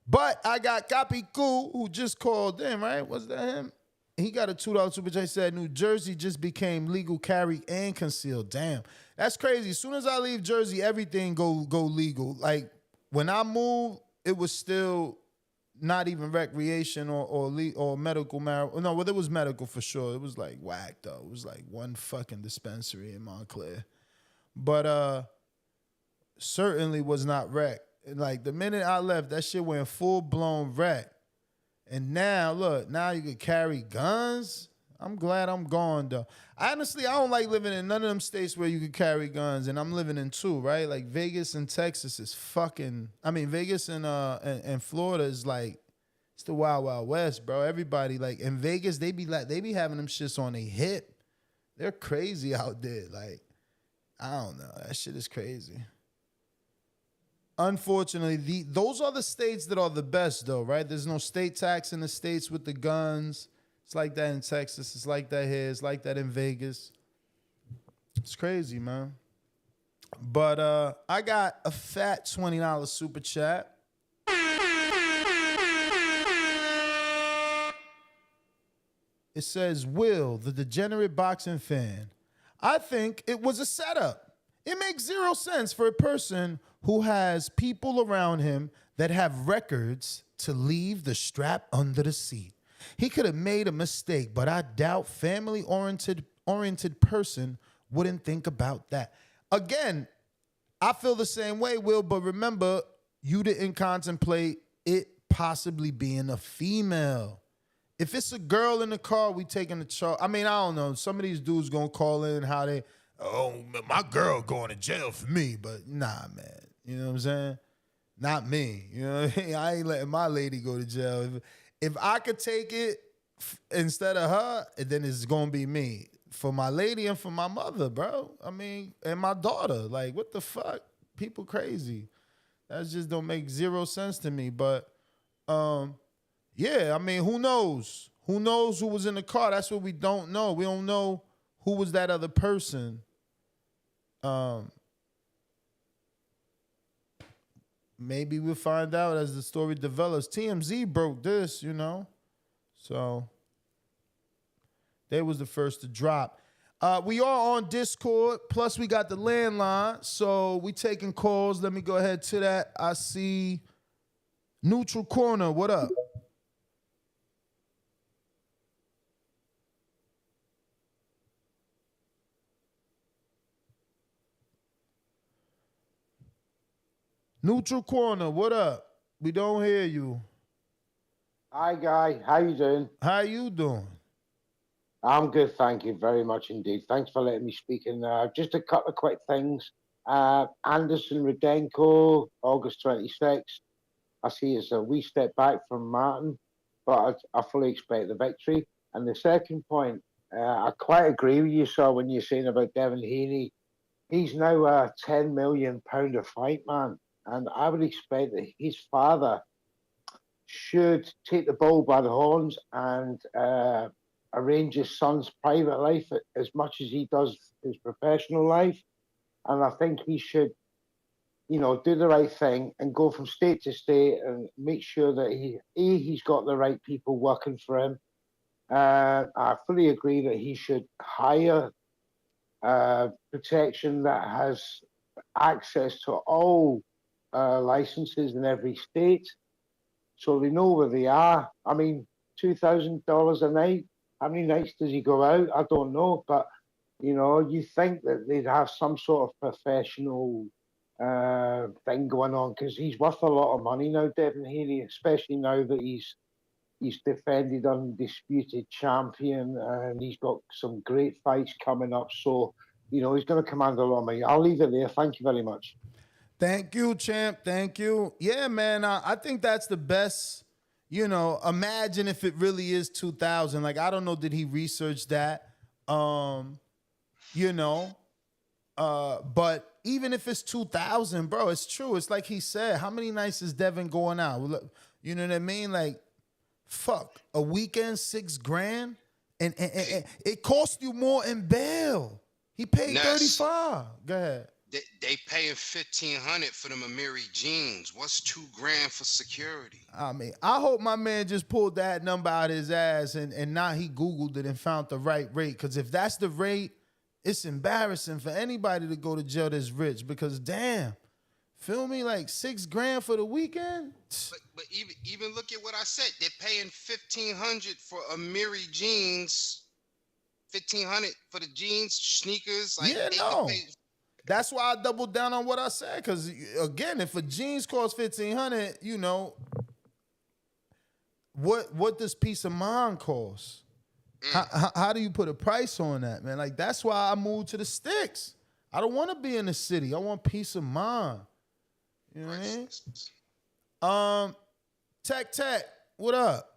J: But I got Kapiku, who just called in, right? Was that him? He got a $2 super chat. He said New Jersey just became legal carry and concealed. Damn, that's crazy. As soon as I leave Jersey, everything go legal. Like when I moved, it was still not even recreation or medical marijuana. No, well, it was medical for sure. It was like whack though. It was like one fucking dispensary in Montclair, but certainly was not rec. Like the minute I left, that shit went full blown rec. And now, look, now you can carry guns. I'm glad I'm gone, though. Honestly, I don't like living in none of them states where you can carry guns, and I'm living in two, right? Like Vegas and Texas is fucking. I mean, Vegas and Florida is like it's the Wild Wild West, bro. Everybody like in Vegas, they be having them shits on their hip. They're crazy out there. Like I don't know, that shit is crazy. Unfortunately, those are the states that are the best, though, right? There's no state tax in the states with the guns. It's like that in Texas. It's like that here. It's like that in Vegas. It's crazy, man. But I got a fat $20 super chat. It says, Will, the degenerate boxing fan, I think it was a setup. It makes zero sense for a person who has people around him that have records to leave the strap under the seat. He could have made a mistake, but I doubt family-oriented person wouldn't think about that. Again, I feel the same way, Will, but remember, you didn't contemplate it possibly being a female. If it's a girl in the car, we taking the charge. I mean, I don't know. Some of these dudes gonna call in how they, oh, my girl going to jail for me, but nah, man. You know what I'm saying? Not me. You know what I mean? I ain't letting my lady go to jail. If I could take it instead of her, then it's going to be me. For my lady and for my mother, bro. I mean, and my daughter. Like, what the fuck? People crazy. That just don't make zero sense to me. But, yeah, I mean, who knows? Who knows who was in the car? That's what we don't know. We don't know who was that other person. Maybe we'll find out as the story develops. TMZ broke this, you know. So they was the first to drop. We are on Discord. Plus, we got the landline. So we taking calls. Let me go ahead to that. I see Neutral Corner. What up? Neutral Corner, what up? We don't hear you.
M: Hi, Guy. How you doing?
J: How you doing?
M: I'm good, thank you very much indeed. Thanks for letting me speak in there. Just a couple of quick things. Anderson-Rudenko, August 26th. I see it's a wee step back from Martin, but I fully expect the victory. And the second point, I quite agree with you, sir, when you're saying about Devin Haney. He's now a £10 million a fight man. And I would expect that his father should take the bull by the horns and arrange his son's private life as much as he does his professional life. And I think he should, you know, do the right thing and go from state to state and make sure that he's got the right people working for him. I fully agree that he should hire protection that has access to all licenses in every state, so they know where they are. I mean, $2,000 a night. How many nights does he go out? I don't know, but you know, you think that they'd have some sort of professional thing going on because he's worth a lot of money now, Devin Haney, especially now that he's defended undisputed champion and he's got some great fights coming up. So, you know, he's going to command a lot of money. I'll leave it there. Thank you very much.
J: Thank you, champ. Thank you. Yeah, man, I think that's the best. You know, imagine if it really is 2,000. Like, I don't know, did he research that? You know, but even if it's 2,000, bro, it's true. It's like he said, how many nights is Devin going out? You know what I mean? Like, fuck, a weekend, $6,000, and it cost you more in bail. He paid 35. Go ahead.
L: They paying $1,500 for them Amiri jeans. What's $2,000 for security?
J: I mean, I hope my man just pulled that number out of his ass and now he Googled it and found the right rate. Because if that's the rate, it's embarrassing for anybody to go to jail that's rich. Because damn, feel me, like $6,000 for the weekend.
L: But even look at what I said. They're paying $1,500 for Amiri jeans. $1,500 for the jeans, sneakers. Like,
J: yeah, no. That's why I doubled down on what I said. Because, again, if a jeans costs $1,500, you know, what does peace of mind cost? How do you put a price on that, man? Like, that's why I moved to the sticks. I don't want to be in the city. I want peace of mind. You know what I mean? Tech, what up?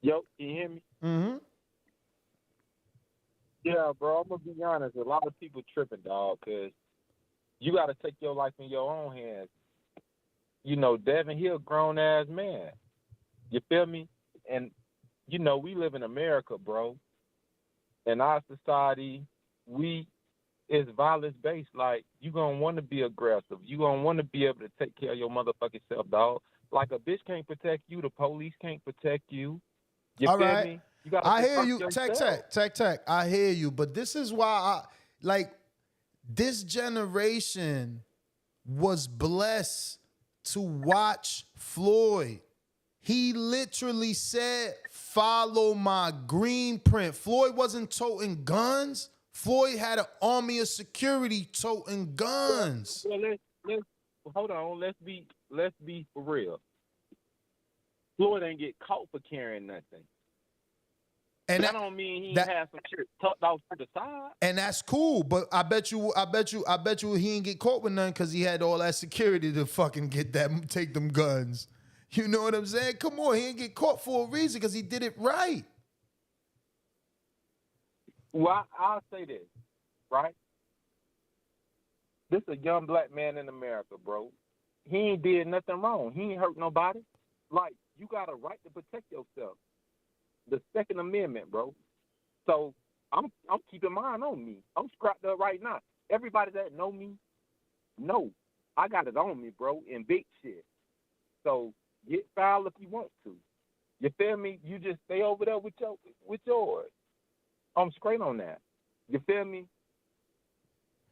N: Yo, can you hear me?
J: Mm-hmm.
N: Yeah, bro, I'm going to be honest. A lot of people tripping, dog, because you got to take your life in your own hands. You know, Devin, he a grown-ass man. You feel me? And, you know, we live in America, bro. In our society, it's violence-based. Like, you going to want to be aggressive. You going to want to be able to take care of your motherfucking self, dog. Like, a bitch can't protect you. The police can't protect you. You
J: All
N: feel
J: right.
N: me? You gotta
J: I hear you.
N: yourself.
J: Tech. I hear you. But this is why this generation was blessed to watch Floyd. He literally said, follow my green print. Floyd wasn't toting guns. Floyd had an army of security toting guns.
N: Well, let's hold on. Let's be for real. Floyd ain't get caught for carrying nothing. And that don't mean he had some shit tucked off to the side.
J: And that's cool, but I bet you he didn't get caught with none because he had all that security to fucking take them guns. You know what I'm saying? Come on, he didn't get caught for a reason because he did it right.
N: Well, I'll say this, right? This is a young black man in America, bro. He ain't did nothing wrong. He ain't hurt nobody. Like, you got a right to protect yourself. The Second Amendment, bro. So I'm keeping mine on me. I'm scrapped up right now. Everybody that know me, know I got it on me, bro, in big shit. So get foul if you want to. You feel me? You just stay over there with yours. I'm straight on that. You feel me?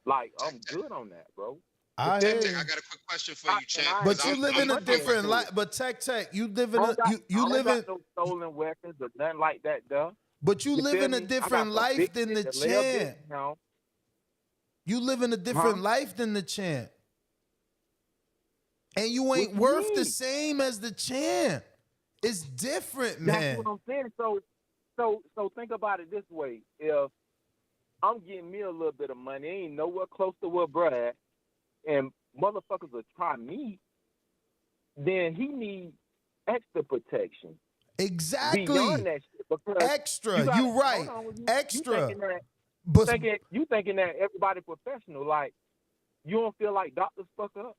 N: Like, I'm good on that, bro.
L: I got a quick question for you, champ.
J: But you live in a different life. But Tech, you live in you live in
N: no stolen weapons or nothing like that, though.
J: But you live in a different life than the champ. You live in a different life than the champ, and you ain't worth the same as the champ. It's different, man.
N: That's what I'm saying. So think about it this way: if I'm getting me a little bit of money, ain't nowhere close to where Brad. And motherfuckers will try me, then he needs extra protection.
J: Exactly.
N: Beyond that shit,
J: extra. You're right. Extra.
N: You thinking that everybody professional, like, you don't feel like doctors fuck up?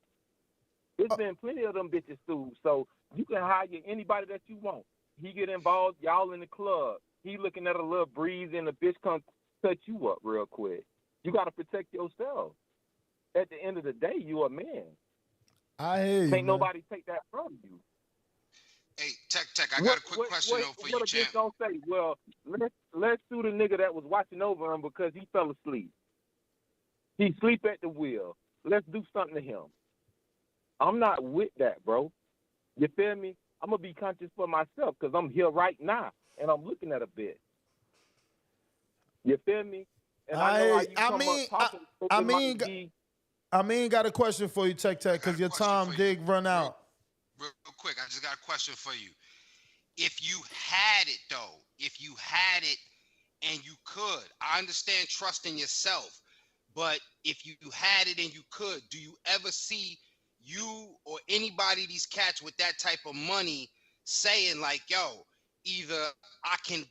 N: There's been plenty of them bitches too. So you can hire anybody that you want. He get involved, y'all in the club. He looking at a little breeze and the bitch come touch you up real quick. You got to protect yourself. At the end of the day, you a man.
J: I hear you.
N: Can't nobody take that from you.
L: Hey, Tech, I got a quick question though for you, champ.
N: What gonna say? Well, let's sue the nigga that was watching over him because he fell asleep. He sleep at the wheel. Let's do something to him. I'm not with that, bro. You feel me? I'm gonna be conscious for myself because I'm here right now and I'm looking at a bit. You feel me? And
J: I mean, got a question for you, Tech, because your time did run out.
L: Real quick, I just got a question for you. If you had it, though, and you could, I understand trusting yourself, but if you had it and you could, do you ever see you or anybody, these cats with that type of money saying like, yo, either I can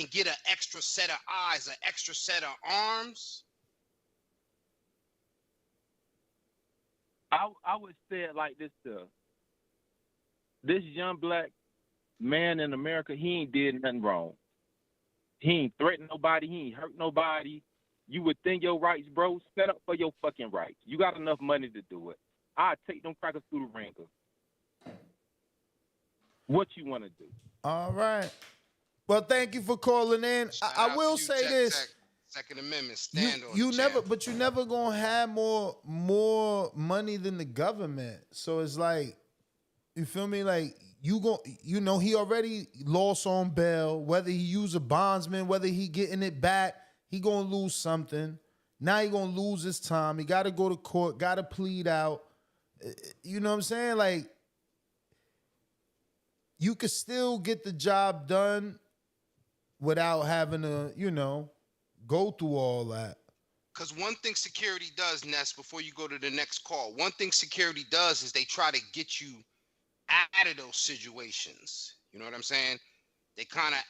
L: get an extra set of eyes, an extra set of arms?
N: I would say it like this, this young black man in America, he ain't did nothing wrong. He ain't threatened nobody. He ain't hurt nobody. You within your rights, bro. Stand up for your fucking rights. You got enough money to do it. I take them crackers through the ringer. What you want to do?
J: All right. Well, thank you for calling in. I will say this.
L: Second Amendment, stand on
J: you
L: it,
J: never,
L: champ.
J: but you never gonna have more money than the government. So it's like, you feel me? Like he already lost on bail. Whether he use a bondsman, whether he getting it back, he gonna lose something. Now he gonna lose his time. He got to go to court. Got to plead out. You know what I'm saying? Like, you could still get the job done without having to, go through all that.
L: Because one thing security does, Ness, before you go to the next call, one thing security does is they try to get you out of those situations. You know what I'm saying? They kind of,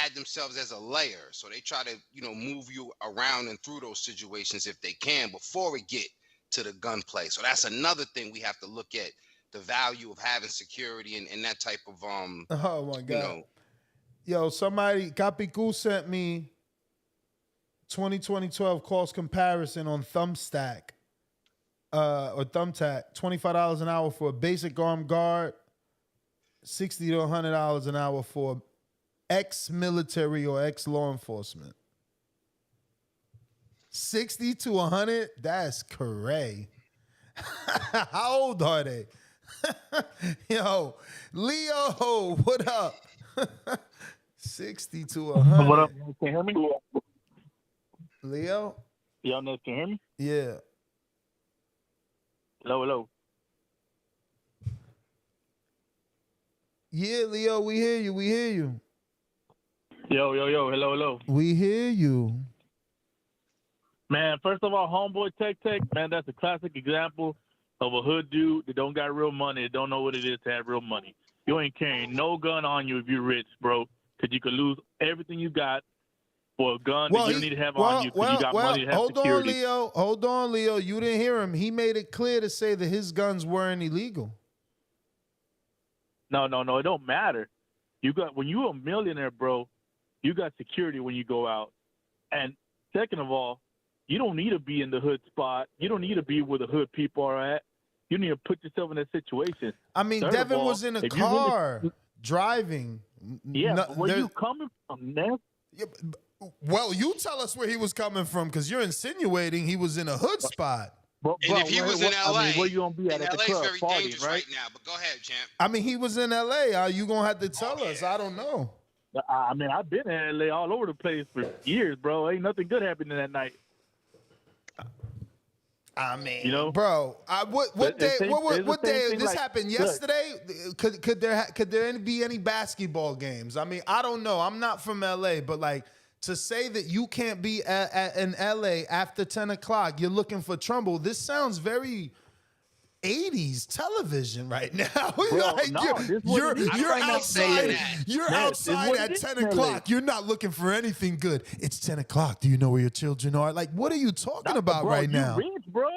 L: add themselves as a layer. So they try to, move you around and through those situations if they can before we get to the gunplay. So that's another thing we have to look at, the value of having security and that type of,
J: oh my God. Yo, somebody, Capicu sent me 2012 cost comparison on Thumbtack, $25 an hour for a basic armed guard, $60 to $100 an hour for ex-military or ex-law enforcement. 60 to 100? That's cray. How old are they? Yo, Leo, what up? 60 to 100.
O: What up? Can you hear me?
J: Leo?
O: Y'all know, can you hear me?
J: Yeah.
O: Hello.
J: Yeah, Leo, we hear you.
O: Yo, hello.
J: We hear you.
O: Man, first of all, homeboy Tech, man, that's a classic example of a hood dude that don't got real money, that don't know what it is to have real money. You ain't carrying no gun on you if you're rich, bro, because you could lose everything you got for a gun that you don't need to have on you because you got money to have security.
J: Hold on, Leo. You didn't hear him. He made it clear to say that his guns weren't illegal.
O: No, it don't matter. When you're a millionaire, bro, you got security when you go out. And second of all, you don't need to be in the hood spot. You don't need to be where the hood people are at. You need to put yourself in that situation.
J: I mean, Devin was in a car driving.
O: Yeah, where you coming from, man?
J: Yeah, well, you tell us where he was coming from, because you're insinuating he was in a hood spot.
L: And if he was in LA,
O: where you gonna be at
L: LA
O: the
L: is
O: club
L: very
O: partying,
L: dangerous right now. But go ahead, champ.
J: I mean, he was in LA. You gonna have to tell us. I don't know.
O: I mean, I've been in LA all over the place for years, bro. Ain't nothing good happening that night.
J: I mean, bro, what day this happened yesterday? Could there be any basketball games? I mean, I don't know. I'm not from LA, but like, to say that you can't be in LA after 10 o'clock, you're looking for trouble. This sounds very 80s television right now. You're outside. You're outside at 10 o'clock. You're not looking for anything good. It's 10 o'clock. Do you know where your children are? Like, what are you talking about right now?
O: Rich, bro.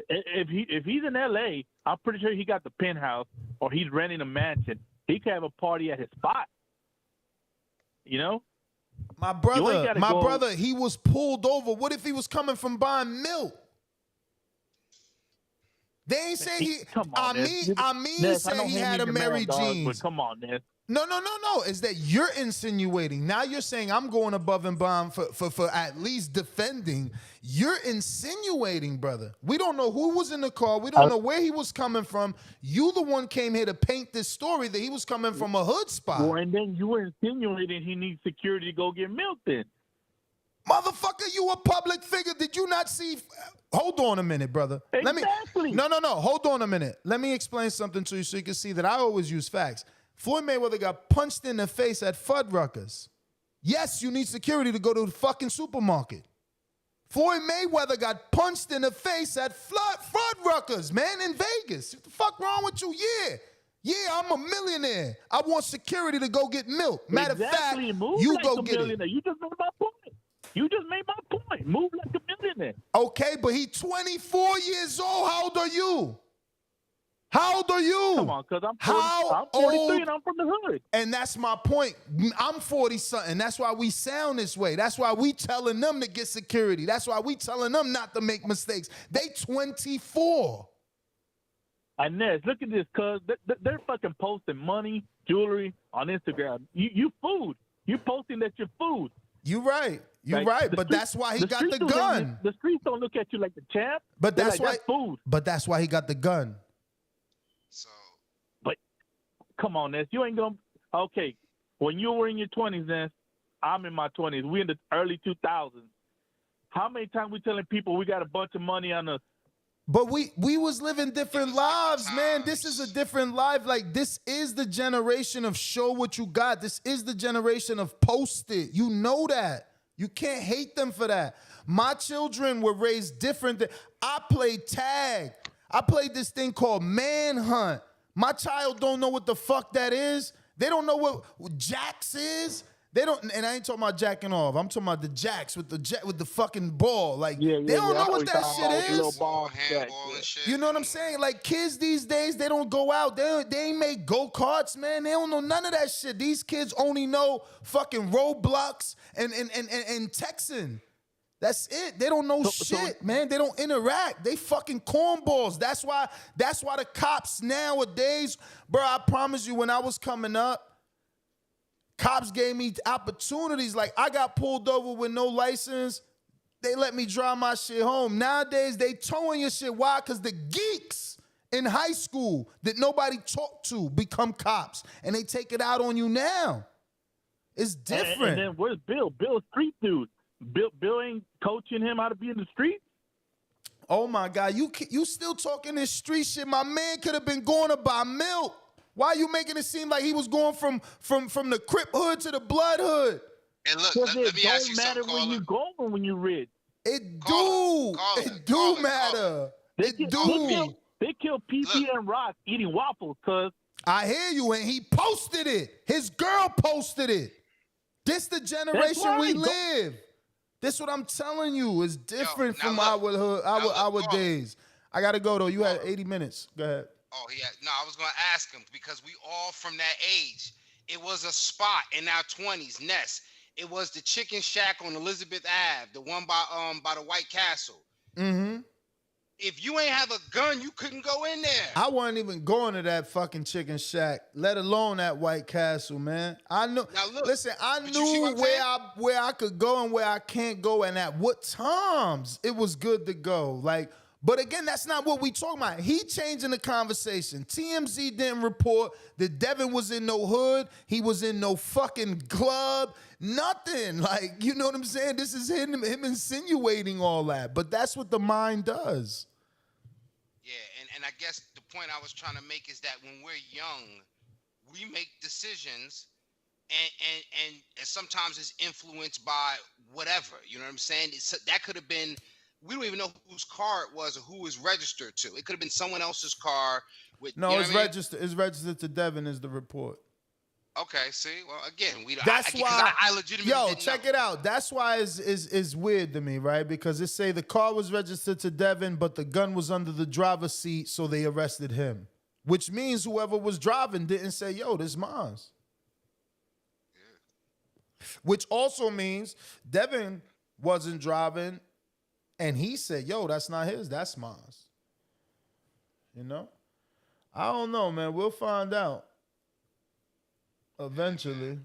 O: If he's in LA, I'm pretty sure he got the penthouse or he's renting a mansion. He can have a party at his spot. You know?
J: My brother, he was pulled over. What if he was coming from buying milk? They ain't say he. I mean, say he had a Mary Jeans.
O: But come on, man.
J: No. Is that you're insinuating? Now you're saying I'm going above and beyond for at least defending. You're insinuating, brother. We don't know who was in the car. We don't know where he was coming from. You the one came here to paint this story that he was coming from a hood spot.
O: Well, and then you were insinuating he needs security to go get milk then.
J: Motherfucker, you a public figure. Did you not see? Hold on a minute, brother.
O: Exactly.
J: No. Hold on a minute. Let me explain something to you so you can see that I always use facts. Floyd Mayweather got punched in the face at Fuddruckers. Yes, you need security to go to the fucking supermarket. Floyd Mayweather got punched in the face at Fuddruckers, man, in Vegas. What the fuck wrong with you? Yeah, I'm a millionaire. I want security to go get milk. Matter of fact, you go get it.
O: You just made my point. Move like a millionaire.
J: Okay, but he 24 years old. How old are you? How old are you?
O: Come on, because I'm 43
J: old?
O: and I'm from the hood.
J: And that's my point. I'm 40-something. That's why we sound this way. That's why we telling them to get security. That's why we telling them not to make mistakes. They 24.
O: Inez, look at this, cuz they're fucking posting money, jewelry on Instagram. You food. You posting that you're food.
J: You right. You right. But that's why he got the gun.
O: The streets don't look at you like the champ.
J: But that's why
O: food.
J: But that's why he got the gun.
O: But come on, Ness. You ain't gonna. Okay, when you were in your 20s, Ness, I'm in my 20s. We in the early 2000s. How many times we telling people we got a bunch of money on us?
J: But we was living different lives, man. This is a different life. Like, this is the generation of show what you got. This is the generation of post it. You know that. You can't hate them for that. My children were raised different. I played tag. I played this thing called manhunt. My child don't know what the fuck that is. They don't know what jacks is. They don't, and I ain't talking about jacking off. I'm talking about the jacks with the fucking ball. Like, they don't know what that shit is. You know what I'm saying? Like, kids these days, they don't go out. They ain't make go-karts, man. They don't know none of that shit. These kids only know fucking Roblox and texting. That's it. They don't know shit, man. They don't interact. They fucking cornballs. That's why the cops nowadays, bro, I promise you, when I was coming up, cops gave me opportunities. Like, I got pulled over with no license. They let me drive my shit home. Nowadays, they towing your shit. Why? Because the geeks in high school that nobody talked to become cops, and they take it out on you now. It's different.
O: And then where's Bill? Bill's street dude. Bill ain't coaching him how to be in the street.
J: Oh my God, you still talking this street shit? My man could have been going to buy milk. Why are you making it seem like he was going from the Crip hood to the Blood hood?
L: And look, let me ask you something,
O: It don't matter when you going when you rich.
J: It do matter. It do.
O: They kill PP and Rock eating waffles, cuz.
J: I hear you, and he posted it. His girl posted it. This the generation we live. This what I'm telling you. It's different from our days. I gotta go though. You had 80 minutes. Go ahead.
L: Oh yeah, no, I was gonna ask him because we all from that age. It was a spot in our 20s, Ness. It was the Chicken Shack on Elizabeth Ave, the one by the White Castle.
J: Mm-hmm.
L: If you ain't have a gun, you couldn't go in there.
J: I wasn't even going to that fucking Chicken Shack, let alone that White Castle, man. I knew. Now look, listen, I knew where I could go and where I can't go, and at what times it was good to go. Like, but again, that's not what we talking about. He changing the conversation. TMZ didn't report that Devin was in no hood. He was in no fucking club. Nothing. Like, you know what I'm saying? This is him insinuating all that. But that's what the mind does.
L: Yeah, and I guess the point I was trying to make is that when we're young, we make decisions and sometimes it's influenced by whatever. You know what I'm saying? That could have been, we don't even know whose car it was or who was registered to. It could have been someone else's car.
J: No, it's registered. It's registered to Devin is the report.
L: Okay, see, well, again,
J: That's why
L: I legitimately
J: check it out. That's why is weird to me, right? Because it say the car was registered to Devin, but the gun was under the driver's seat, so they arrested him. Which means whoever was driving didn't say, "Yo, this is mine." Yeah. Which also means Devin wasn't driving, and he said, "Yo, that's not his. That's mine." You know, I don't know, man. We'll find out. Eventually.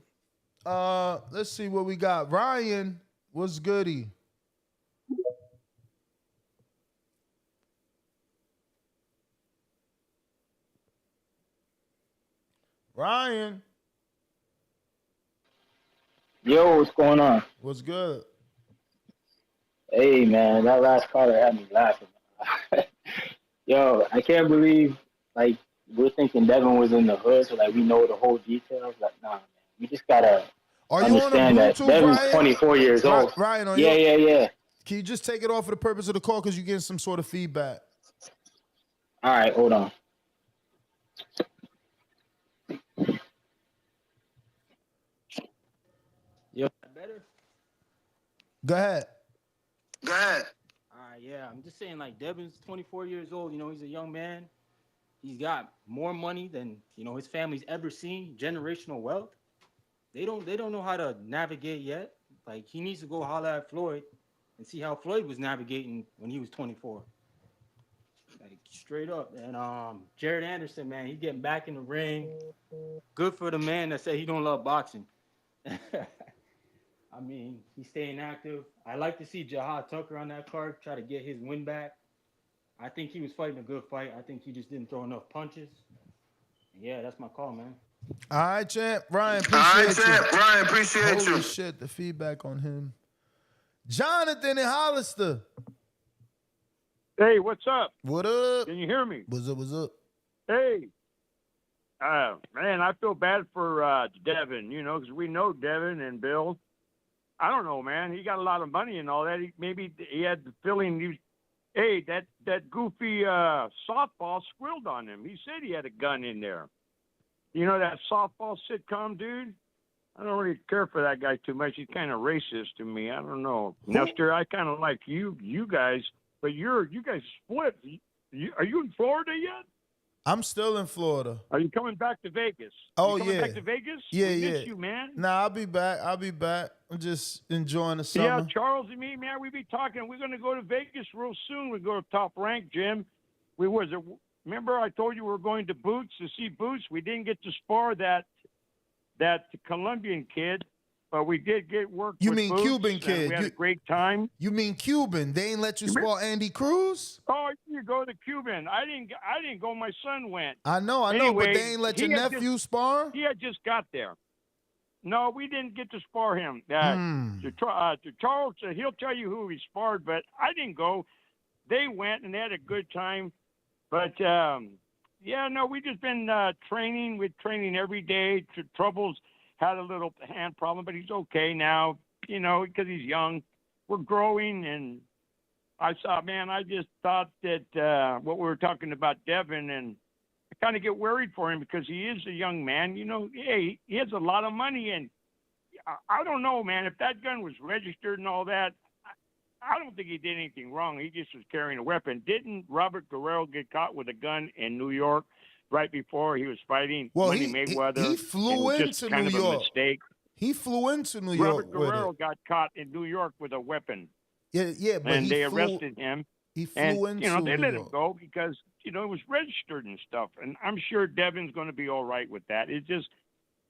J: Let's see what we got. Ryan, what's goody? Ryan.
P: Yo, what's going on?
J: What's good?
P: Hey, man, that last caller had me laughing. Yo, I can't believe, like, we're thinking Devin was in the hood, so like we know the whole details. Like, nah, man, you just gotta understand that Devin's 24 years old.
J: Ryan,
P: yeah.
J: Can you just take it off for the purpose of the call because you're getting some sort of feedback?
P: All right, hold on. Yo, better.
J: Go ahead.
P: All right, yeah, I'm just saying, like, Devin's 24 years old. You know, he's a young man.
Q: He's got more money than his family's ever seen. Generational wealth. They don't know how to navigate yet. Like, he needs to go holler at Floyd and see how Floyd was navigating when he was 24. Like, straight up. And Jared Anderson, man, he getting back in the ring. Good for the man that said he don't love boxing. I mean, he's staying active. I like to see Jahad Tucker on that card try to get his win back. I think he was fighting a good fight. I think he just didn't throw enough punches. Yeah, that's my call, man.
J: All right, champ. Ryan, appreciate you. Holy shit, the feedback on him. Jonathan and Hollister.
R: Hey, what's up?
J: What up?
R: Can you hear me?
J: What's up?
R: Hey. Man, I feel bad for Devin, because we know Devin and Bill. I don't know, man. He got a lot of money and all that. Maybe he had the feeling that goofy softball squealed on him. He said he had a gun in there. You know that softball sitcom dude? I don't really care for that guy too much. He's kind of racist to me. I don't know. Nestor, I kind of like you guys, but you guys split. Are you in Florida yet?
J: I'm still in Florida.
R: Are you coming back to Vegas?
J: Oh,
R: you coming back to Vegas?
J: Yeah,
R: we miss you, man.
J: Nah, I'll be back. I'm just enjoying the summer.
R: Yeah, Charles and me, man, we be talking. We're going to go to Vegas real soon. We go to Top Rank, Jim. Remember I told you we were going to Boots to see Boots? We didn't get to spar that Colombian kid, but we did get work
J: You
R: with
J: mean
R: Boots,
J: Cuban kid?
R: We had a great time.
J: You mean Cuban? They ain't let you spar Andy Cruz?
R: Oh, you go to Cuban. I didn't go. My son went.
J: I know,
R: Anyway,
J: but they ain't let your nephew spar?
R: He had just got there. No, we didn't get to spar him. To Charles, he'll tell you who he sparred, but I didn't go. They went and they had a good time. But, we just been training. We're training every day. Troubles had a little hand problem, but he's okay now, because he's young. We're growing, and I just thought that what we were talking about Devin, and I kind of get worried for him because he is a young man. He has a lot of money, and I don't know, man, if that gun was registered and all that, I don't think he did anything wrong. He just was carrying a weapon. Didn't Robert Guerrero get caught with a gun in New York right before he was fighting Money Mayweather?
J: He flew into New York.
R: A mistake.
J: He flew into New York.
R: Robert Guerrero got caught in New York with a weapon.
J: Yeah, but
R: and they arrested him.
J: He flew into
R: they
J: New
R: let
J: York.
R: him go because it was registered and stuff. And I'm sure Devin's going to be all right with that. It's just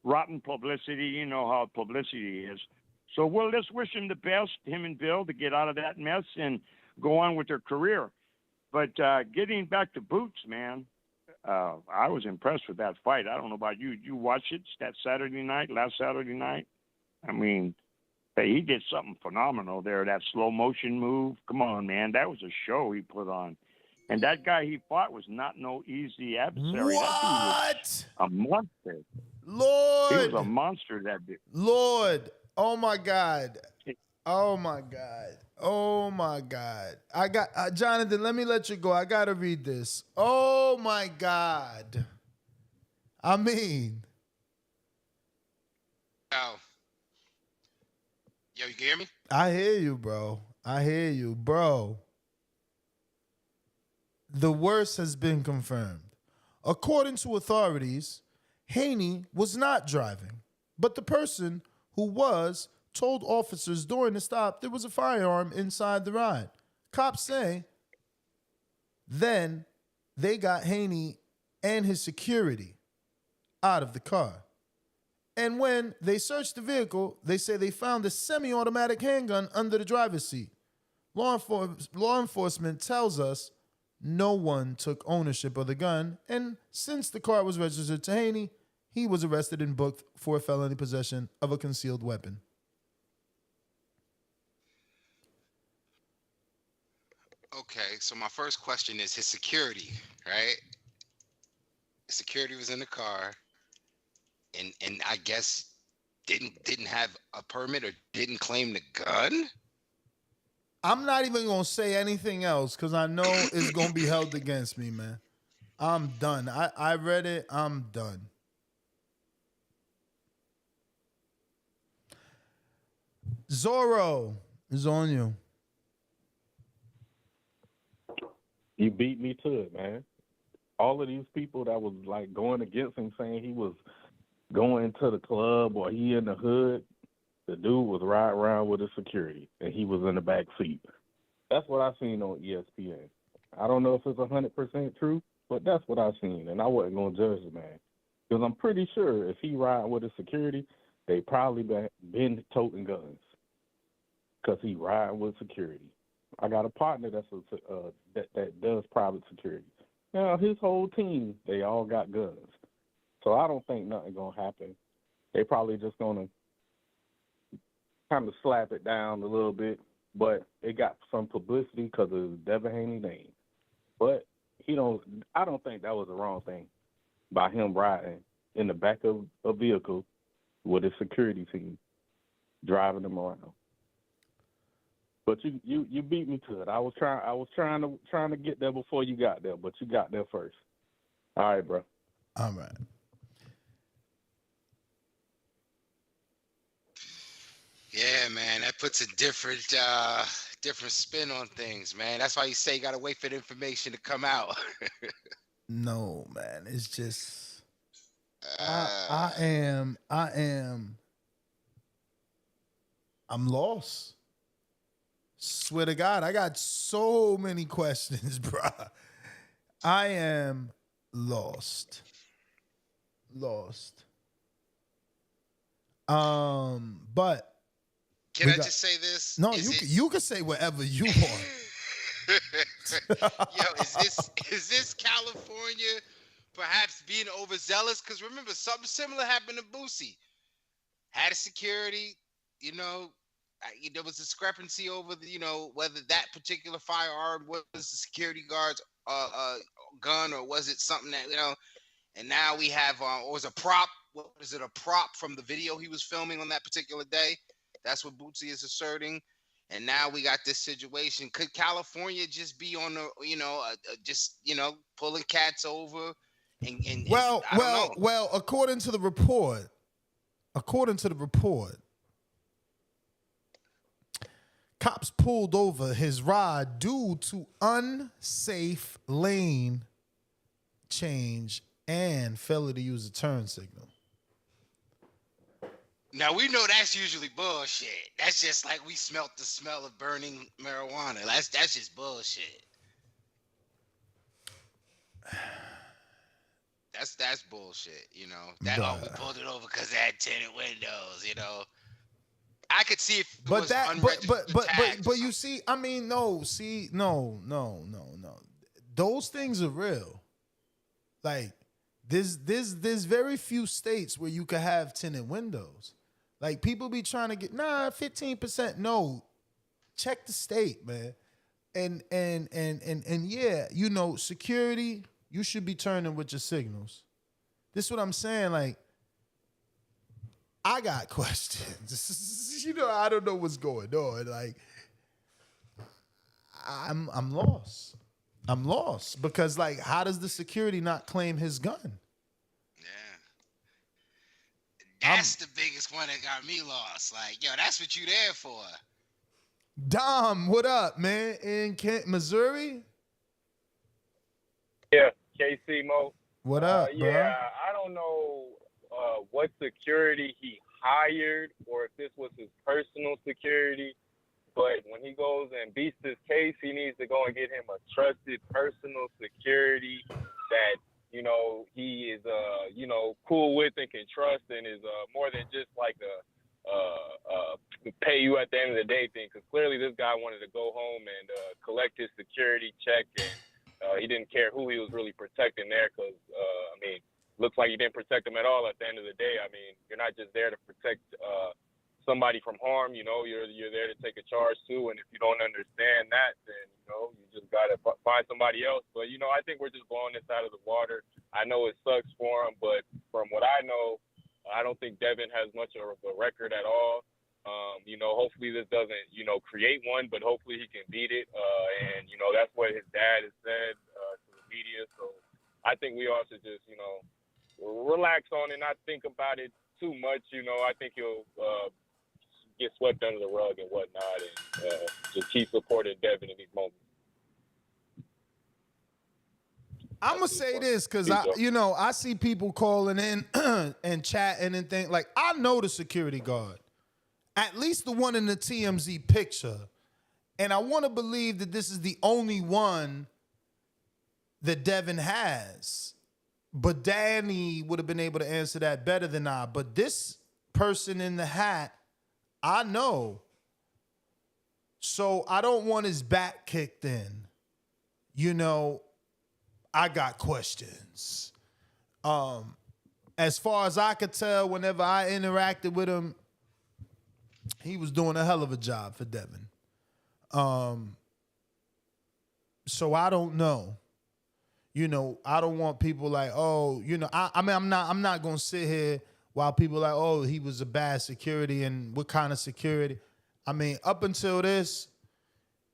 R: rotten publicity. You know how publicity is. So let's wish him the best, him and Bill, to get out of that mess and go on with their career. But getting back to Boots, man, I was impressed with that fight. I don't know about you. You watched it last Saturday night? I mean, he did something phenomenal there, that slow motion move. Come on, man. That was a show he put on. And that guy he fought was not no easy adversary.
J: What?
R: That dude was a monster.
J: Lord.
R: He was a monster, that dude.
J: Lord. Oh, my God. Oh, my God. Oh, my God. I got Jonathan, let me let you go. I got to read this. Oh, my God. I mean.
L: Oh. Yo, you can hear me?
J: I hear you, bro. I hear you, bro. The worst has been confirmed. According to authorities, Haney was not driving, but the person who was told officers during the stop there was a firearm inside the ride. Cops say then they got Haney and his security out of the car. And when they searched the vehicle, they say they found a semi-automatic handgun under the driver's seat. Law enforcement tells us no one took ownership of the gun, and since the car was registered to Haney, he was arrested and booked for felony possession of a concealed weapon.
L: Okay, so my first question is his security, right? Security was in the car, and I guess didn't have a permit or didn't claim the gun?
J: I'm not even going to say anything else because I know it's going to be held against me, man. I'm done. I read it. I'm done. Zorro is on you.
N: You beat me to it, man. all of these people that was like going against him, saying he was going to the club or he in the hood, the dude was riding around with his security and he was in the back seat. That's what I seen on ESPN. I don't know if it's 100% true, but that's what I seen, and I wasn't gonna judge the man because I'm pretty sure if he ride with his security, they probably been toting guns because he riding with security. I got a partner that does private security. Now his whole team, they all got guns, so I don't think nothing gonna happen. They probably just gonna kind of slap it down a little bit, but it got some publicity because of Devin Haney name. But I don't think that was the wrong thing by him riding in the back of a vehicle with his security team, driving them around. But you beat me to it. I was trying to get there before you got there, but you got there first. All right, bro.
J: All right.
L: Yeah, man, that puts a different spin on things, man. That's why you say you gotta wait for the information to come out.
J: No, man, it's just I'm lost. Swear to God, I got so many questions, bruh. I am lost. But
L: Can I just say this?
J: No, you can say whatever you want.
L: Yo, is this California perhaps being overzealous? Because remember, something similar happened to Boosie. Had a security, there was discrepancy over whether that particular firearm was the security guard's gun or was it something that and now we have or was a prop. What is it? A prop from the video he was filming on that particular day? That's what Bootsy is asserting. And now we got this situation. Could California just be on the, pulling cats over?
J: Well, according to the report, cops pulled over his ride due to unsafe lane change and failure to use a turn signal.
L: Now, we know that's usually bullshit. That's just like we smelt the smell of burning marijuana. That's just bullshit. That's bullshit, That we pulled it over because it had tinted windows, I could see if it was unregistered tags.
J: But you see, no. Those things are real. Like, there's very few states where you could have tinted windows. Like, people be trying to get 15%. No, check the state, man. And yeah, security, you should be turning with your signals. This is what I'm saying. Like, I got questions. I don't know what's going on. Like, I'm lost. I'm lost because, like, how does the security not claim his gun?
L: That's the biggest one that got me lost. Like, that's what you there for.
J: Dom, what up, man? In Missouri?
S: Yeah, KC Mo.
J: What up, bro?
S: Yeah, I don't know what security he hired or if this was his personal security, but when he goes and beats his case, he needs to go and get him a trusted personal security that he is cool with and can trust and is more than just like a pay you at the end of the day thing. Because clearly this guy wanted to go home and collect his security check, and he didn't care who he was really protecting there. Because looks like he didn't protect him at all at the end of the day. You're not just there to protect somebody from harm. You're there to take a charge too. And if you don't understand that, then you just gotta find somebody else. But I think we're just blowing this out of the water. I know it sucks for him, but from what I know, I don't think Devin has much of a record at all. Hopefully this doesn't create one, but hopefully he can beat it. And that's what his dad has said to the media. So I think we all should just relax on it, not think about it too much. I think he'll get swept under the rug and whatnot, and just keep supporting Devin in these moments.
J: I'm gonna say this because I see people calling in and chatting and things like I know the security guard, at least the one in the TMZ picture, and I want to believe that this is the only one that Devin has. But Danny would have been able to answer that better than I. But this person in the hat, I know. So I don't want his back kicked in. I got questions. As far as I could tell, whenever I interacted with him, he was doing a hell of a job for Devin. So I don't know. I don't want people like, oh, I'm not gonna sit here while people like, oh, he was a bad security and what kind of security? I mean, up until this,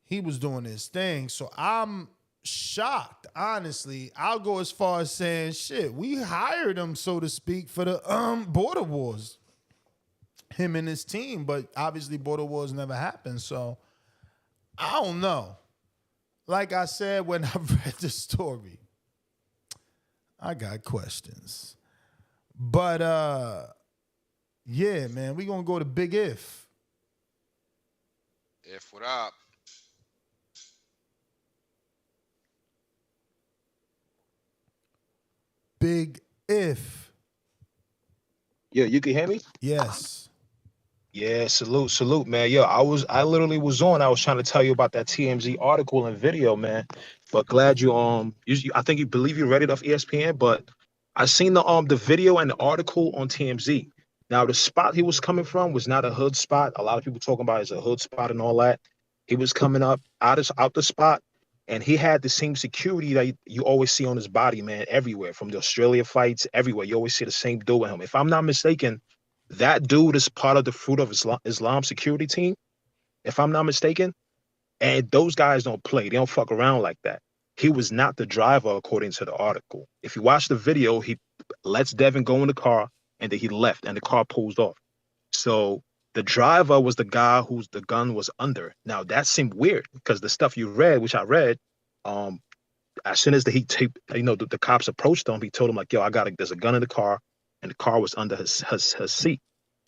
J: he was doing his thing. So I'm shocked, honestly. I'll go as far as saying, shit, we hired him, so to speak, for the border wars. Him and his team, but obviously border wars never happened. So I don't know. Like I said when I read the story, I got questions. But yeah, man, we gonna go to Big If.
L: If what up?
J: Big If.
T: Yo, you can hear me?
J: Yes.
T: Yeah, salute, man. Yo, I literally was on. I was trying to tell you about that TMZ article and video, man. But glad you I think you believe you read it off ESPN, but I seen the video and the article on TMZ. Now the spot he was coming from was not a hood spot. A lot of people talking about it's a hood spot and all that. He was coming up out the spot, and he had the same security that you always see on his body, man, everywhere, from the Australia fights, everywhere. You always see the same dude with him. If I'm not mistaken, that dude is part of the Fruit of Islam security team, if I'm not mistaken. And those guys don't play. They don't fuck around like that. He was not the driver, according to the article. If you watch the video, he lets Devin go in the car, and then he left, and the car pulls off. So the driver was the guy whose the gun was under. Now, that seemed weird, because the stuff you read, which I read, as soon as the cops approached him, he told him, like, yo, there's a gun in the car, and the car was under his seat.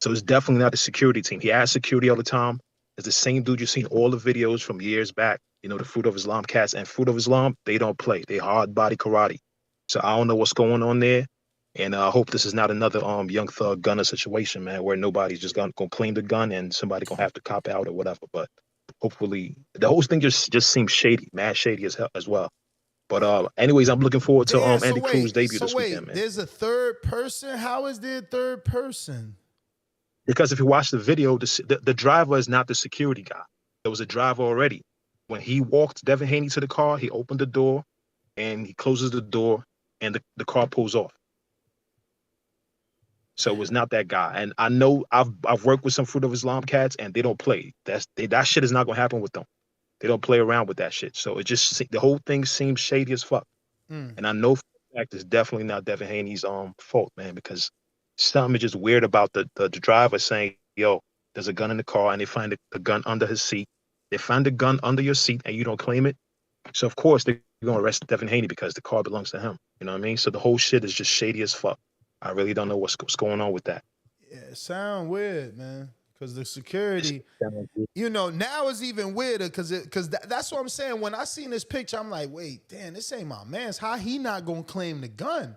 T: So it's definitely not the security team. He has security all the time. It's the same dude you've seen all the videos from years back. The Fruit of Islam cats. And Fruit of Islam, they don't play. They hard body karate. So I don't know what's going on there. And I hope this is not another Young Thug gunner situation, man, where nobody's just gonna claim the gun and somebody gonna have to cop out or whatever. But hopefully, the whole thing just seems shady, mad shady as well. But anyways, I'm looking forward to Andy Cruz's debut this weekend, man.
J: There's a third person? How is there a third person?
T: Because if you watch the video, the driver is not the security guy. There was a driver already. When he walked Devin Haney to the car, he opened the door, and he closes the door, and the car pulls off. So it was not that guy. And I know I've worked with some Fruit of Islam cats, and they don't play. That shit is not gonna happen with them. They don't play around with that shit. So the whole thing seems shady as fuck. And I know for a fact it's definitely not Devin Haney's fault, man, because something is just weird about the driver saying, yo, there's a gun in the car, and they find the gun under his seat. They find the gun under your seat, and you don't claim it. So of course they're gonna arrest Devin Haney because the car belongs to him. You know what I mean? So the whole shit is just shady as fuck. I really don't know what's going on with that.
J: Yeah, it sound weird, man. Because the security, now it's even weirder because that's what I'm saying. When I seen this picture, I'm like, wait, damn, this ain't my man's. How he not gonna claim the gun?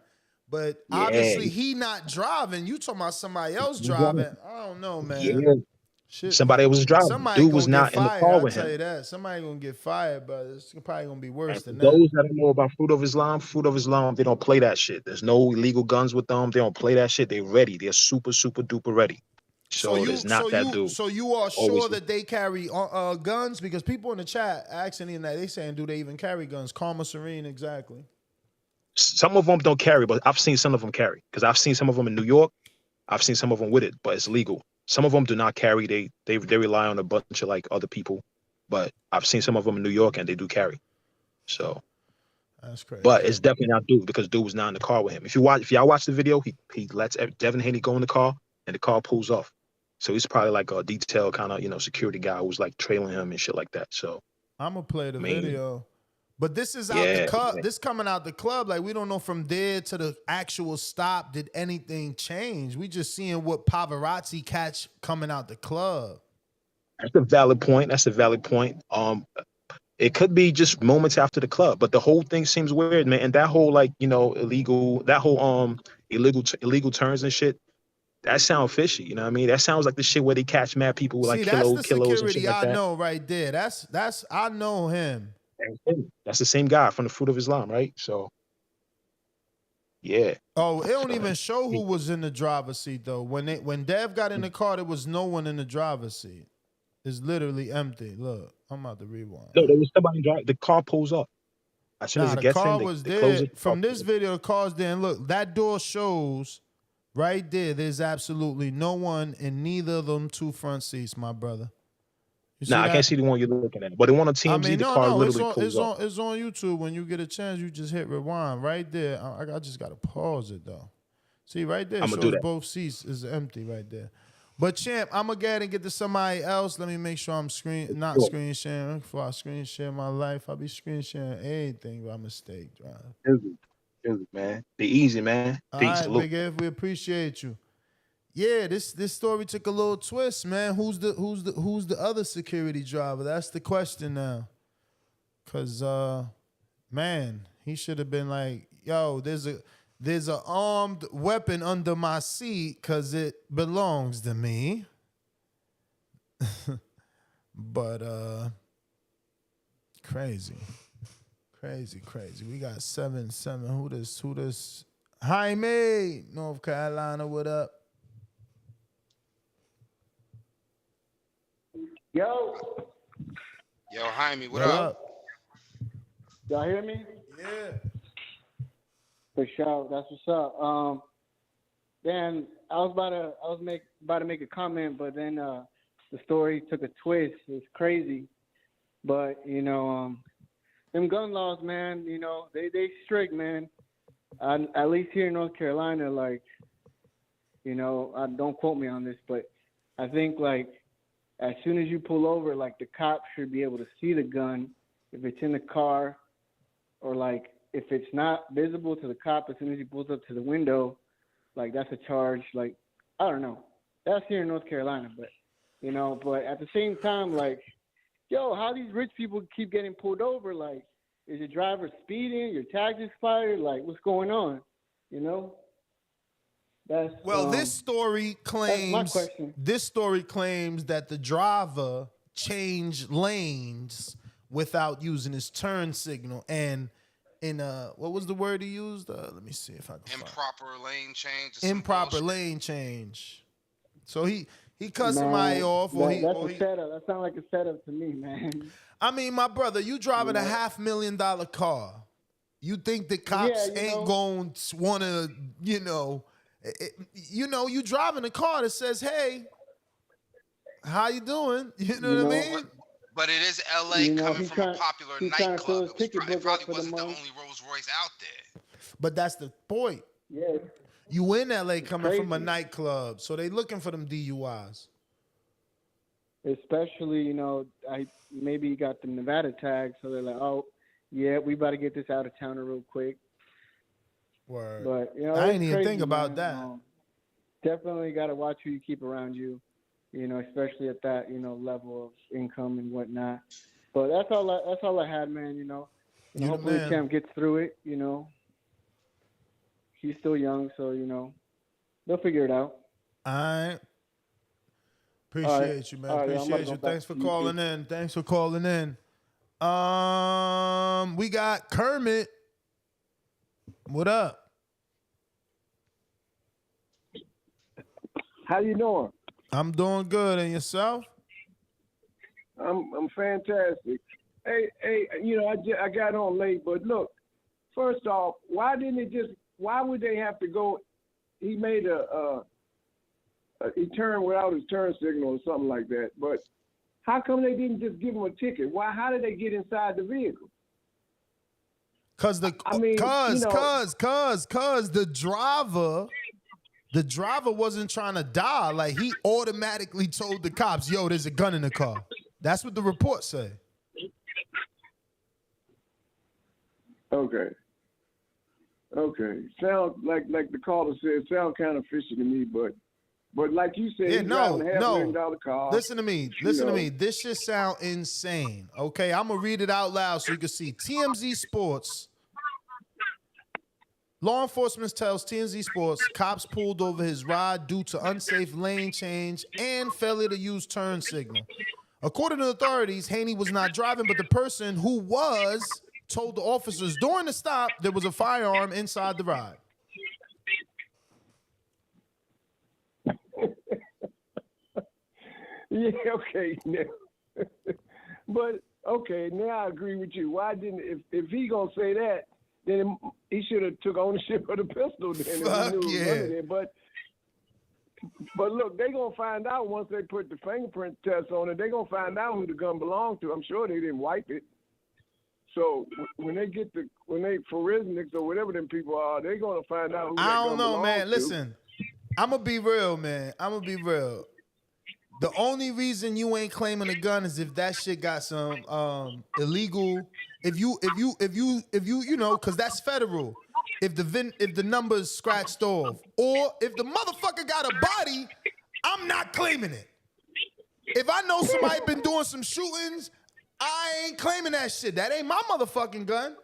J: But obviously he not driving. You talking about somebody else driving? I don't know, man.
T: Yeah.
J: Shit.
T: Somebody was driving.
J: Somebody
T: Dude was not in the car with him.
J: I'll tell you that. Somebody gonna get fired, but it's probably gonna be worse than that.
T: Those that don't know about Fruit of Islam, they don't play that shit. There's no illegal guns with them. They don't play that shit. They ready. They're super, super duper ready. So it's not that dude.
J: So you are sure that they carry guns? Because people in the chat asking that, they saying, do they even carry guns? Karma Serene, exactly.
T: Some of them don't carry, but I've seen some of them carry. Because I've seen some of them in New York. I've seen some of them with it, but it's legal. Some of them do not carry. They rely on a bunch of like other people. But I've seen some of them in New York, and they do carry. So
J: that's crazy.
T: But it's definitely not dude, because dude was not in the car with him. If y'all watch the video, he lets Devin Haney go in the car, and the car pulls off. So he's probably like a detailed kind of security guy who's like trailing him and shit like that. So
J: I'm gonna play the video. But this is out the club. This coming out the club. Like, we don't know from there to the actual stop, did anything change? We just seeing what paparazzi catch coming out the club.
T: That's a valid point. It could be just moments after the club, but the whole thing seems weird, man. And that whole illegal turns and shit, that sound fishy. You know what I mean? That sounds like the shit where they catch mad people with
J: See,
T: like
J: that's the
T: kilos and shit
J: security
T: like that.
J: I know right there. That's I know him.
T: That's the same guy from the Fruit of Islam, right? So, yeah.
J: Oh, it don't even show who was in the driver's seat though. When Dev got in the car, there was no one in the driver's seat. It's literally empty. Look, I'm about to rewind.
T: No, there was somebody driving. The car pulls up. As soon as it
J: the
T: gets
J: car
T: in,
J: was
T: they close
J: there.
T: it.
J: From this video, the car's there. And look, that door shows right there. There's absolutely no one in neither of them two front seats, my brother.
T: Nah, I can't see the one you're looking at. But the one on TMZ, the car literally pulls up.
J: It's on YouTube. When you get a chance, you just hit rewind right there. I just gotta pause it though. See right there,
T: I'm gonna do that.
J: Both seats is empty right there. But champ, I'm gonna go ahead and get to somebody else. Let me make sure I'm screen sharing. Before I screen share my life, I'll be screen sharing anything by mistake.
T: Easy, man. Be easy, man.
J: All right, Big F, we appreciate you. Yeah, this story took a little twist, man. Who's the other security driver? That's the question now. Cause man, he should have been like, yo, there's an armed weapon under my seat because it belongs to me. But crazy. We got 7-7. Who this? Jaime, North Carolina, what up?
U: Yo,
L: Jaime, what up?
U: Y'all hear me?
J: Yeah.
U: For sure, that's what's up. Then I was about to make a comment, but then the story took a twist. It's crazy, but them gun laws, man. They strict, man. At least here in North Carolina, like, don't quote me on this, but I think like as soon as you pull over, like the cop should be able to see the gun if it's in the car, or like if it's not visible to the cop as soon as he pulls up to the window, like that's a charge. Like, I don't know. That's here in North Carolina, but but at the same time, like, yo, how these rich people keep getting pulled over? Like, is your driver speeding? Your tag's expired? Like, what's going on? That's
J: this story claims.
U: That's my question.
J: This story claims that the driver changed lanes without using his turn signal, and in what was the word he used? Let me see if I can.
L: Improper lane change.
J: Improper lane change. So he cut somebody off,
U: that's a setup. That sounds like a setup to me, man.
J: I mean, my brother, you driving a $500,000 car. You think the cops ain't going to want to, you driving a car that says, "Hey, how you doing?" You know what I mean?
L: But it is LA coming from a popular nightclub. It probably wasn't the only Rolls Royce out there.
J: But that's the point.
U: Yeah.
J: You in LA coming from a nightclub, so they looking for them DUIs.
U: Especially, maybe you got the Nevada tag, so they're like, oh, yeah, we about to get this out of town real quick.
J: Word.
U: But
J: I ain't even think about that.
U: Definitely got to watch who you keep around you, especially at that level of income and whatnot. But that's all I had, man. Hopefully Cam gets through it. He's still young, so they'll figure it out.
J: All right. Appreciate you, man. Appreciate you. Thanks for calling in. We got Kermit. What up?
V: How you doing?
J: I'm doing good, and yourself?
V: I'm fantastic. Hey, I got on late, but look, first off, why would they have to go? He made he turned without his turn signal or something like that. But how come they didn't just give him a ticket? How did they get inside the vehicle?
J: Cause the driver wasn't trying to die. Like, he automatically told the cops, "Yo, there's a gun in the car." That's what the report say.
V: Okay. Sound like the caller said, sound kind of fishy to me, but like you said,
J: Yeah,
V: he's driving a $500,000
J: no.
V: car.
J: Listen to me. Listen to me. This shit sound insane. Okay, I'm gonna read it out loud so you can see. TMZ Sports. Law enforcement tells TMZ Sports cops pulled over his ride due to unsafe lane change and failure to use turn signal. According to authorities, Haney was not driving, but the person who was told the officers during the stop there was a firearm inside the ride.
V: Yeah, okay. But okay, now I agree with you. Why didn't if he gonna say that, then he should have took ownership of the pistol then.
J: Fuck yeah.
V: But look, they gonna find out once they put the fingerprint test on it. They gonna find out who the gun belonged to. I'm sure they didn't wipe it. So when they forensics or whatever them people are, they gonna find out who that gun belongs to.
J: I don't know, man. Listen, I'm gonna be real, man. The only reason you ain't claiming a gun is if that shit got some illegal. If you because that's federal. If the number's scratched off, or if the motherfucker got a body, I'm not claiming it. If I know somebody been doing some shootings, I ain't claiming that shit. That ain't my motherfucking gun.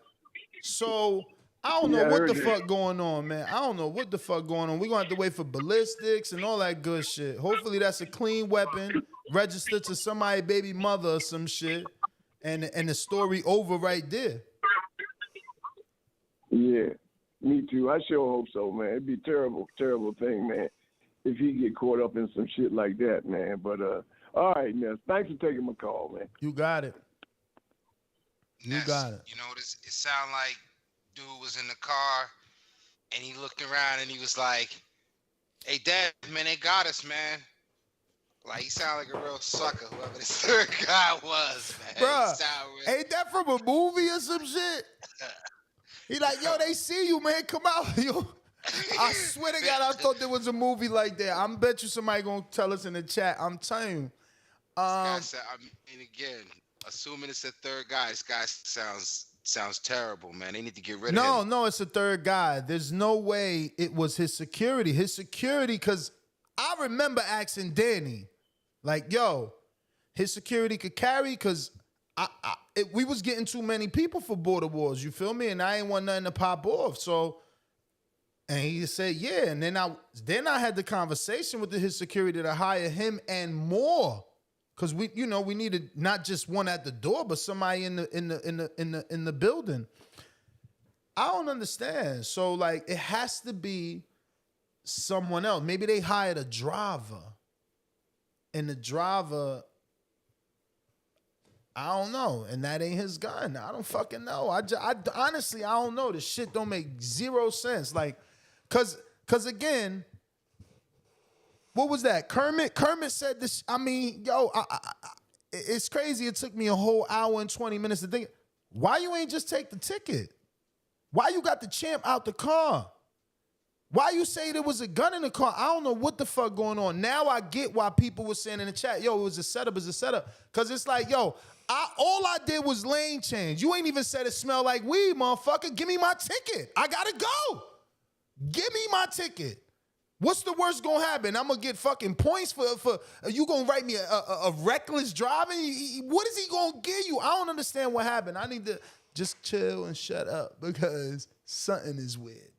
J: So I don't know what the fuck going on, man. I don't know what the fuck going on. We're gonna have to wait for ballistics and all that good shit. Hopefully that's a clean weapon, registered to somebody's baby mother or some shit, and the story over right there.
V: Yeah, me too. I sure hope so, man. It'd be a terrible, terrible thing, man, if he get caught up in some shit like that, man. But all right, Ness. Thanks for taking my call, man.
J: You got it.
L: Ness, you know, it sound like dude was in the car and he looked around and he was like, "Hey, Dad, man, they got us, man." Like, he sounded like a real sucker, whoever this third guy was, man.
J: Bruh, ain't that from a movie or some shit? He like, yo, they see you, man. Come out. Yo, I swear to God, I thought there was a movie like that. I bet you somebody gonna tell us in the chat. I'm telling you.
L: I mean, again, assuming it's the third guy, this guy sounds terrible, man. They need to get rid of him.
J: No, it's the third guy. There's no way it was his security. Because I remember asking Danny, like, yo, his security could carry, because we was getting too many people for border wars, you feel me? And I ain't want nothing to pop off. So, and he said, yeah. And then I had the conversation with his security to hire him and more. Because we needed not just one at the door, but somebody in the building. I don't understand. So like, it has to be someone else. Maybe they hired a driver, and the driver, I don't know, and that ain't his gun. I don't fucking know. I honestly, I don't know. This shit don't make zero sense. Like, cause again. What was that? Kermit said this. I mean, yo, it's crazy. It took me a whole hour and 20 minutes to think. Why you ain't just take the ticket? Why you got the champ out the car? Why you say there was a gun in the car? I don't know what the fuck going on. Now I get why people were saying in the chat, yo, it was a setup, Because it's like, yo, all I did was lane change. You ain't even said it smelled like weed, motherfucker. Give me my ticket. I gotta go. Give me my ticket. What's the worst gonna happen? I'm gonna get fucking points for you gonna write me a reckless driving? What is he gonna give you? I don't understand what happened. I need to just chill and shut up because something is weird.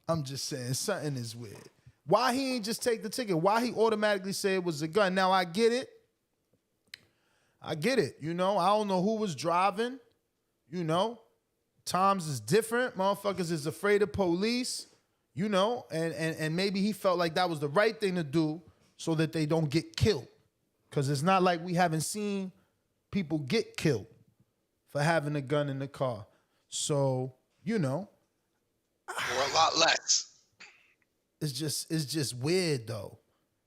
J: I'm just saying something is weird. Why he ain't just take the ticket? Why he automatically say it was a gun? Now I get it. You know, I don't know who was driving. You know, times is different. Motherfuckers is afraid of police. You know, and maybe he felt like that was the right thing to do so that they don't get killed. Because it's not like we haven't seen people get killed for having a gun in the car. So, you know.
L: Or a lot less.
J: It's just weird, though.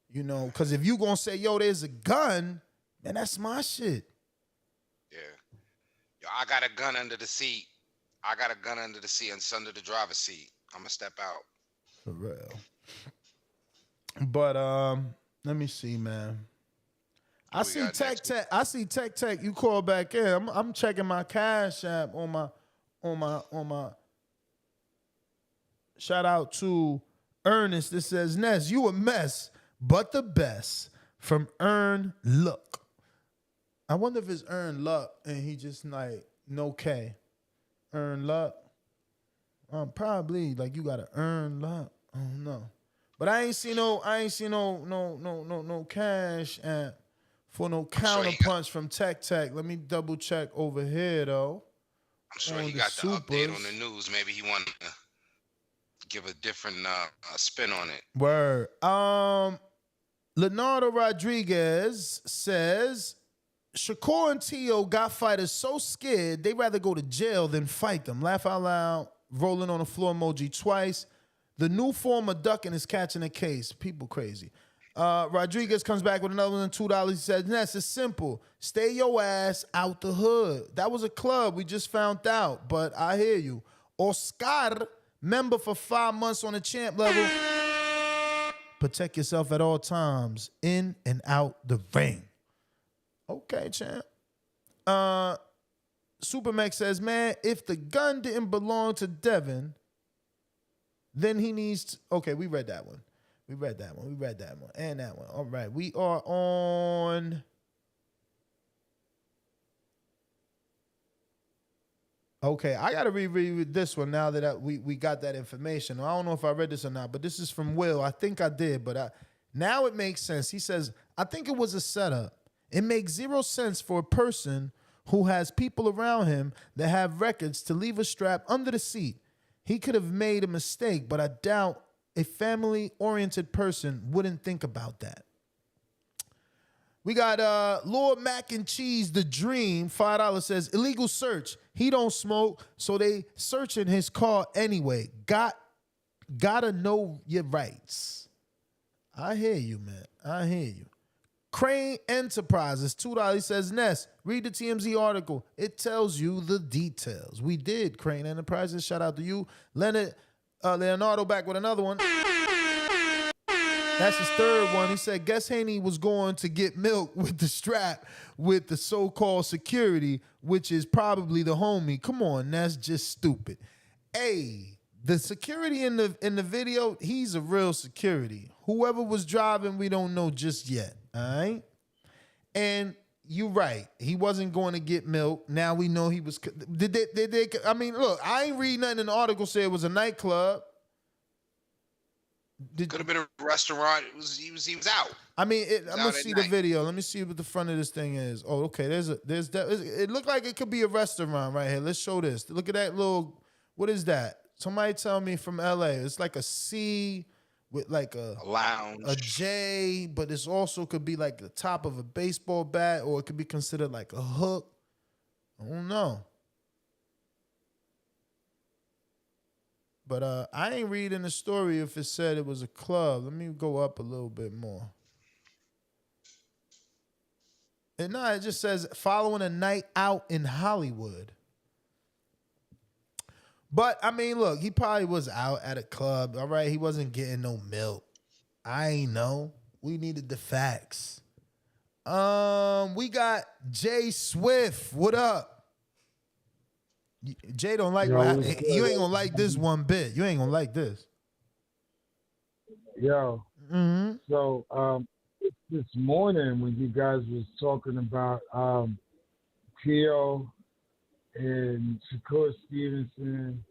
J: You know, because if you going to say, yo, there's a gun, man, that's my shit.
L: Yeah. Yo, I got a gun under the seat. And it's under the driver's seat. I'm going to step out.
J: For real. But let me see, man. I see Tech. You call back in. I'm checking my Cash App on on my shout out to Ernest that says, Ness, you a mess, but the best. From Earn Luck. I wonder if it's Earn Luck and he just like no K. Earn Luck. Probably like you gotta earn luck. I don't know. But I ain't seen no cash for no counterpunch from Tech Tech. Let me double check over here though.
L: I'm sure he got the update on the news. Maybe he wanted to give a different spin on it.
J: Word. Leonardo Rodriguez says Shakur and T.O. got fighters so scared they rather go to jail than fight them. Laugh out loud. Rolling on the floor emoji twice. The new form of ducking is catching a case. People crazy. Rodriguez comes back with another one, $2. He says, Ness, it's simple. Stay your ass out the hood. That was a club we just found out, but I hear you. Oscar, member for 5 months on the champ level. Protect yourself at all times, in and out the ring. Okay, champ. Supermax says, man, if the gun didn't belong to Devin, then he needs to... Okay, we read that one. And that one. All right, we are on... Okay, I got to reread this one now that we got that information. I don't know if I read this or not, but this is from Will. I think I did, but now it makes sense. He says, I think it was a setup. It makes zero sense for a person who has people around him that have records to leave a strap under the seat. He could have made a mistake, but I doubt a family-oriented person wouldn't think about that. We got Lord Mac and Cheese, The Dream, $5 says, illegal search. He don't smoke, so they searching his car anyway. Gotta know your rights. I hear you, man. I hear you. Crane Enterprises, $2. He says, Ness, read the TMZ article. It tells you the details. We did, Crane Enterprises. Shout out to you. Leonardo back with another one. That's his third one. He said, guess Haney was going to get milk with the strap with the so-called security, which is probably the homie. Come on, that's just stupid. Hey, the security in the video, he's a real security. Whoever was driving, we don't know just yet. All right? And you're right. He wasn't going to get milk. Now we know he was. Did they I mean, look, I ain't read nothing in the article say it was a nightclub.
L: Could have been a restaurant. He was out.
J: I mean, I'm gonna see the video. Let me see what the front of this thing is. Oh, okay. It looked like it could be a restaurant right here. Let's show this. Look at that little. What is that? Somebody tell me from LA. It's like a C with like a
L: lounge,
J: a J, but it's also could be like the top of a baseball bat, or it could be considered like a hook. I don't know. But I ain't reading the story if it said it was a club. Let me go up a little bit more. And no, it just says following a night out in Hollywood. But, I mean, look, he probably was out at a club, all right? He wasn't getting no milk. I ain't know. We needed the facts. We got Jay Swift. What up? Jay don't like you ain't gonna like this one bit. You ain't gonna like this.
A: Yo. Mm-hmm. So this morning when you guys was talking about T.O. and Shakur Stevenson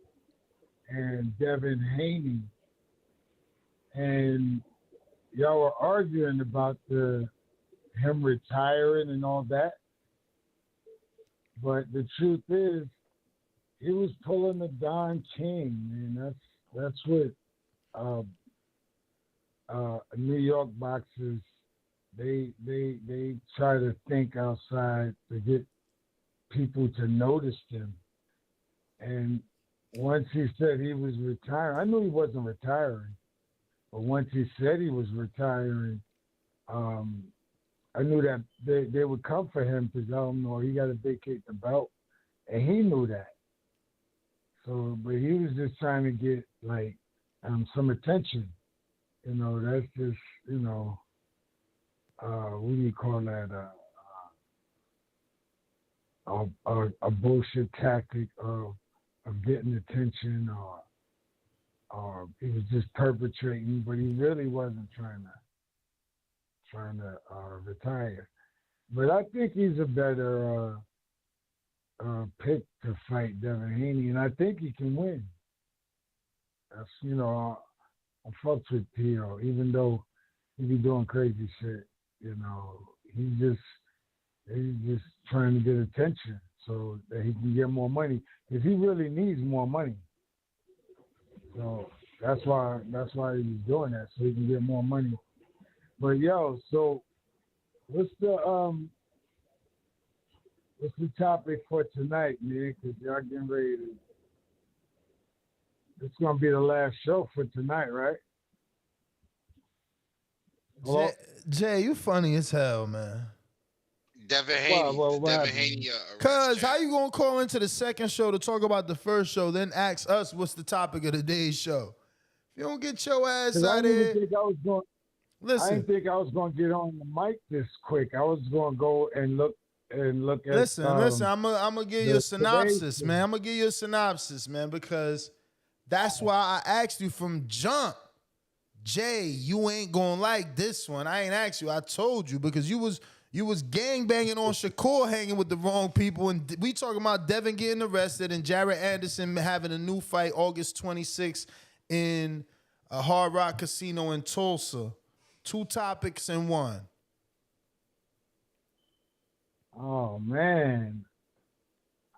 A: and Devin Haney, and y'all were arguing about him retiring and all that. But the truth is, he was pulling the Don King, and that's what New York boxers they try to think outside to get people to notice them. And once he said he was retiring, I knew he wasn't retiring, but once he said he was retiring, I knew that they would come for him to tell him, no, he got to vacate the belt, and he knew that. So, but he was just trying to get like some attention. You know, that's just, you know, what do you call that? A bullshit tactic of of getting attention, or he was just perpetrating, but he really wasn't trying to retire. But I think he's a better pick to fight Devin Haney, and I think he can win. That's, I fucks with Tio, even though he be doing crazy shit. He's just trying to get attention so that he can get more money. Because he really needs more money. So that's why he's doing that, so he can get more money. But so what's the topic for tonight, man? Because y'all getting ready to. It's gonna be the last show for tonight, right?
J: Jay, you funny as hell, man.
L: Devin Haney. Devin Haney.
J: Cause how you gonna call into the second show to talk about the first show, then ask us what's the topic of today's show? If you don't get your ass out of here.
A: I didn't think I was going to get on the mic this quick. I was going to go and look at.
J: Listen. I'm gonna give you a synopsis, man. I'm gonna give you a synopsis, man, because that's why I asked you from jump. Jay, you ain't gonna like this one. I ain't asked you. I told you because you was gangbanging on Shakur, hanging with the wrong people, and we talking about Devin getting arrested and Jared Anderson having a new fight August 26th in a Hard Rock Casino in Tulsa. 2 topics in one.
A: Oh man,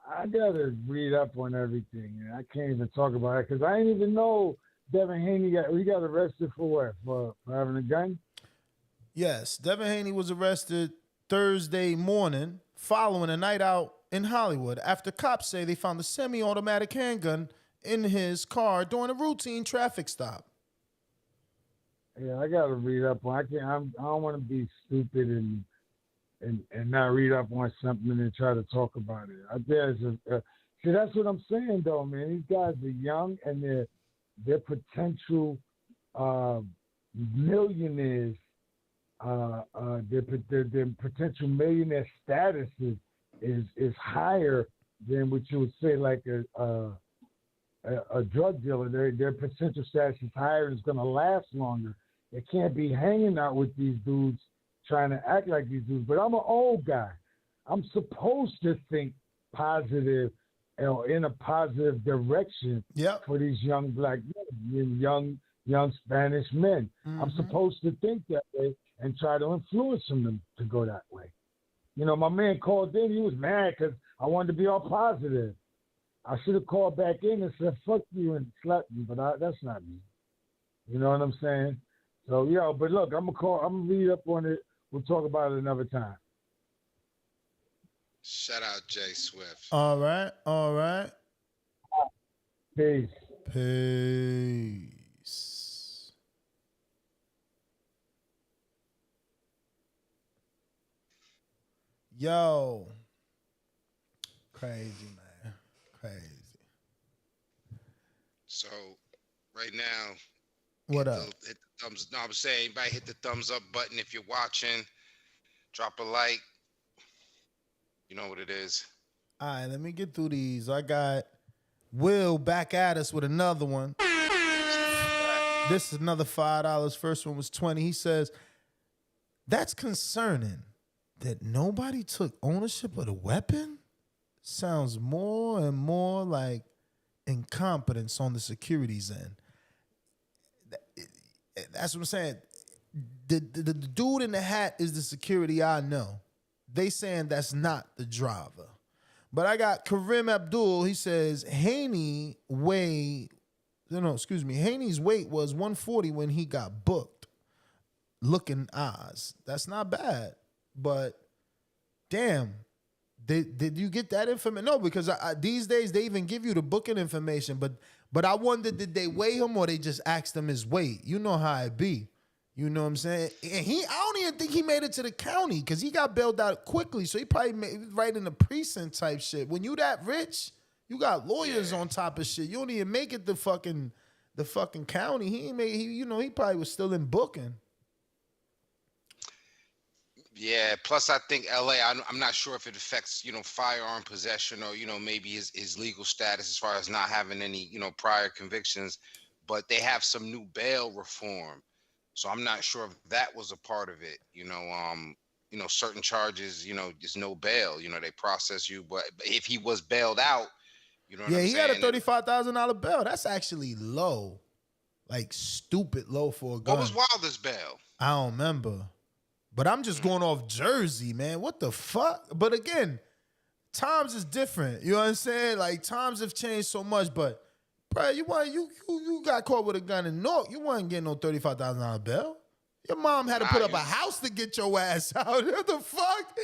A: I gotta read up on everything, and I can't even talk about it because I didn't even know Devin Haney got arrested for what? For having a gun?
J: Yes, Devin Haney was arrested Thursday morning following a night out in Hollywood after cops say they found a semi-automatic handgun in his car during a routine traffic stop.
A: Yeah, I gotta read up on. I don't want to be stupid and not read up on something and try to talk about it. See, that's what I'm saying though, man. These guys are young and their potential millionaires. Their potential millionaire status is higher than what you would say like a drug dealer. Their potential status is higher and it's going to last longer. They can't be hanging out with these dudes trying to act like these dudes. But I'm an old guy. I'm supposed to think positive or in a positive direction for these young black men, young Spanish men. Mm-hmm. I'm supposed to think that way and try to influence them to go that way. My man called in. He was mad because I wanted to be all positive. I should have called back in and said, fuck you and slapped you, but that's not me. You know what I'm saying? So, but look, I'm going to read up on it. We'll talk about it another time.
L: Shout out Jay Swift.
J: All right.
A: Peace.
J: Yo. Crazy, man. Crazy.
L: So, right now.
J: What up?
L: Hit the thumbs. No, I'm saying, anybody hit the thumbs up button if you're watching. Drop a like. You know what it is.
J: All right, let me get through these. I got Will back at us with another one. This is another $5. First one was $20. He says, that's concerning that nobody took ownership of the weapon. Sounds more and more like incompetence on the security's end. That's what I'm saying. The dude in the hat is the security I know. They saying that's not the driver. But I got Karim Abdul. He says Haney's weight was 140 when he got booked. Looking odds. That's not bad. But damn, did you get that information? No, because these days they even give you the booking information. But I wonder, did they weigh him or they just asked him his weight? You know how it be. You know what I'm saying? And I don't even think he made it to the county because he got bailed out quickly. So he probably made right in the precinct type shit. When you that rich, you got lawyers on top of shit. You don't even make it the fucking county. He probably was still in booking.
L: Yeah. Plus, I think LA. I'm not sure if it affects firearm possession or maybe his legal status as far as not having any prior convictions, but they have some new bail reform, so I'm not sure if that was a part of it. Certain charges, there's no bail. They process you, but if he was bailed out, what
J: Yeah,
L: I'm
J: he had a
L: saying?
J: $35,000 bail. That's actually low, like stupid low for a gun.
L: What was Wilder's bail?
J: I don't remember, but I'm just going off Jersey, man. What the fuck? But again, times is different. You know what I'm saying? Like times have changed so much. But bro, you got caught with a gun in Newark. You wasn't getting no $35,000 bail. Your mom had to put up a house to get your ass out. What the fuck?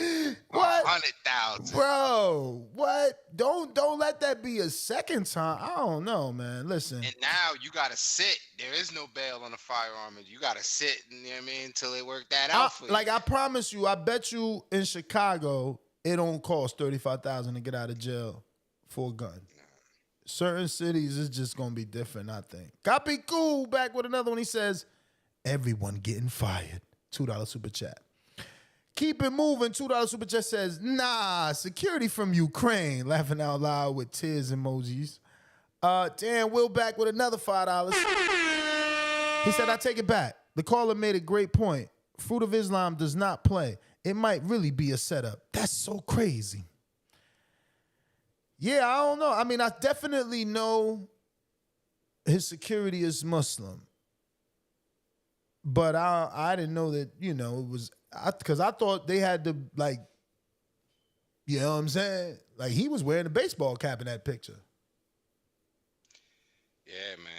J: What?
L: 100,000.
J: Bro, what? Don't let that be a second time. I don't know, man. Listen.
L: And now you gotta sit. There is no bail on a firearm. You gotta sit, you know what I mean, until they work that out for you.
J: Like I promise you, I bet you in Chicago, it don't cost $35,000 to get out of jail for a gun. Certain cities is just gonna be different, I think. Copy Cool back with another one. He says, everyone getting fired. $2 super chat. Keep it moving. $2 super chat says, nah, security from Ukraine. Laughing out loud with tears emojis. Dan Will back with another $5. He said, I take it back. The caller made a great point. Fruit of Islam does not play. It might really be a setup. That's so crazy. Yeah, I don't know. I mean, I definitely know his security is Muslim. But I didn't know that, it was, because I thought they had to, like, you know what I'm saying? Like, he was wearing a baseball cap in that picture.
L: Yeah, man.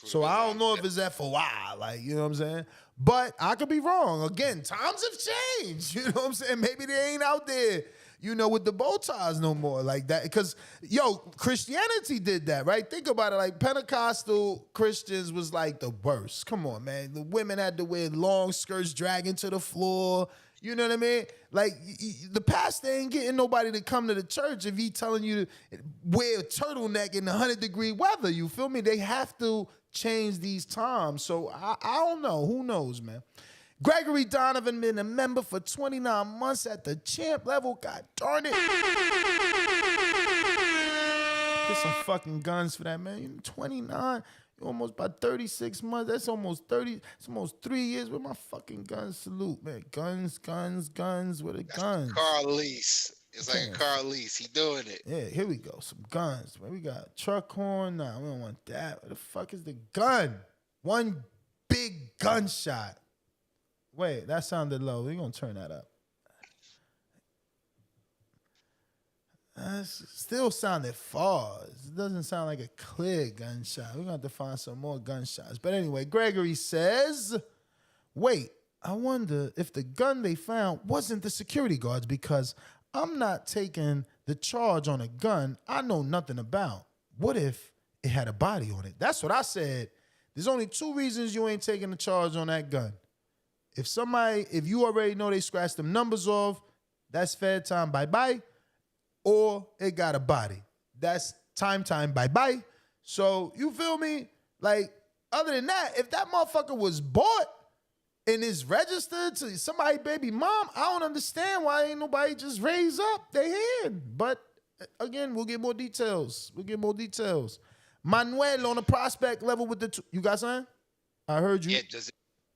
J: So I don't know if it's FOI, like, you know what I'm saying? But I could be wrong. Again, times have changed. You know what I'm saying? Maybe they ain't out there, with the bow ties no more like that. Because, Christianity did that, right? Think about it. Like, Pentecostal Christians was like the worst. Come on, man. The women had to wear long skirts dragging to the floor. You know what I mean? Like, the pastor ain't getting nobody to come to the church if he telling you to wear a turtleneck in 100-degree weather. You feel me? They have to change these times. So, I don't know. Who knows, man? Gregory Donovan been a member for 29 months at the champ level. God darn it. Get some fucking guns for that, man. You're 29. You're almost about 36 months. That's almost 30. It's almost 3 years with my fucking guns. Salute, man. Guns. With a guns.
L: Car lease. It's like a car lease. He doing it.
J: Yeah, here we go. Some guns. Man, we got truck horn. Nah, we don't want that. Where the fuck is the gun? One big gunshot. Wait, that sounded low. We're going to turn that up. Still sounded far. It doesn't sound like a clear gunshot. We're going to have to find some more gunshots. But anyway, Gregory says, wait, I wonder if the gun they found wasn't the security guards, because I'm not taking the charge on a gun I know nothing about. What if it had a body on it? That's what I said. There's only two reasons you ain't taking the charge on that gun. If you already know they scratched them numbers off, that's fair time, bye-bye. Or it got a body. That's time, bye-bye. So, you feel me? Like, other than that, if that motherfucker was bought and is registered to somebody baby mom, I don't understand why ain't nobody just raise up their hand. But, again, we'll get more details. Manuel on the prospect level with the you got something? I heard you.
L: Yeah,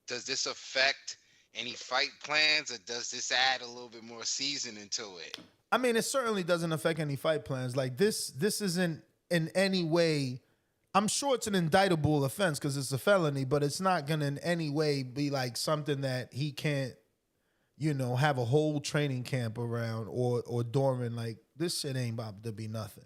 L: does this affect any fight plans, or does this add a little bit more seasoning to it?
J: I mean, it certainly doesn't affect any fight plans. Like, this isn't in any way, I'm sure it's an indictable offense because it's a felony, but it's not going to in any way be like something that he can't, have a whole training camp around or during. Like, this shit ain't about to be nothing.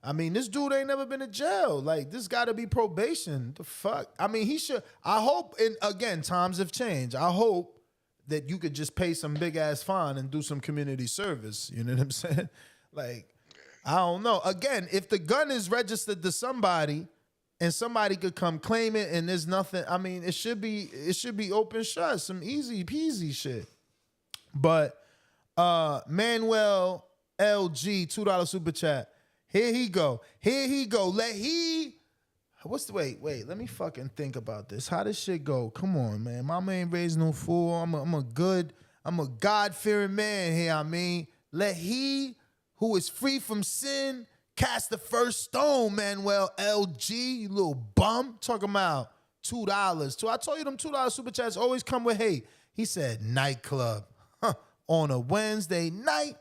J: I mean, this dude ain't never been to jail. Like, this got to be probation. The fuck? I mean, he should. I hope, and again, times have changed. I hope that you could just pay some big-ass fine and do some community service. You know what I'm saying? Like, I don't know. Again, if the gun is registered to somebody and somebody could come claim it and there's nothing, I mean, it should be open shut, some easy peasy shit. But Manuel LG, $2 super chat. Here he go. Wait, let me fucking think about this. How this shit go? Come on, man. Mama ain't raised no fool. I'm a good I'm a God-fearing man here. I mean, let he who is free from sin cast the first stone, Manuel LG, you little bum. Talking about $2. So I told you them $2 super chats always come with hate. He said nightclub on a Wednesday night.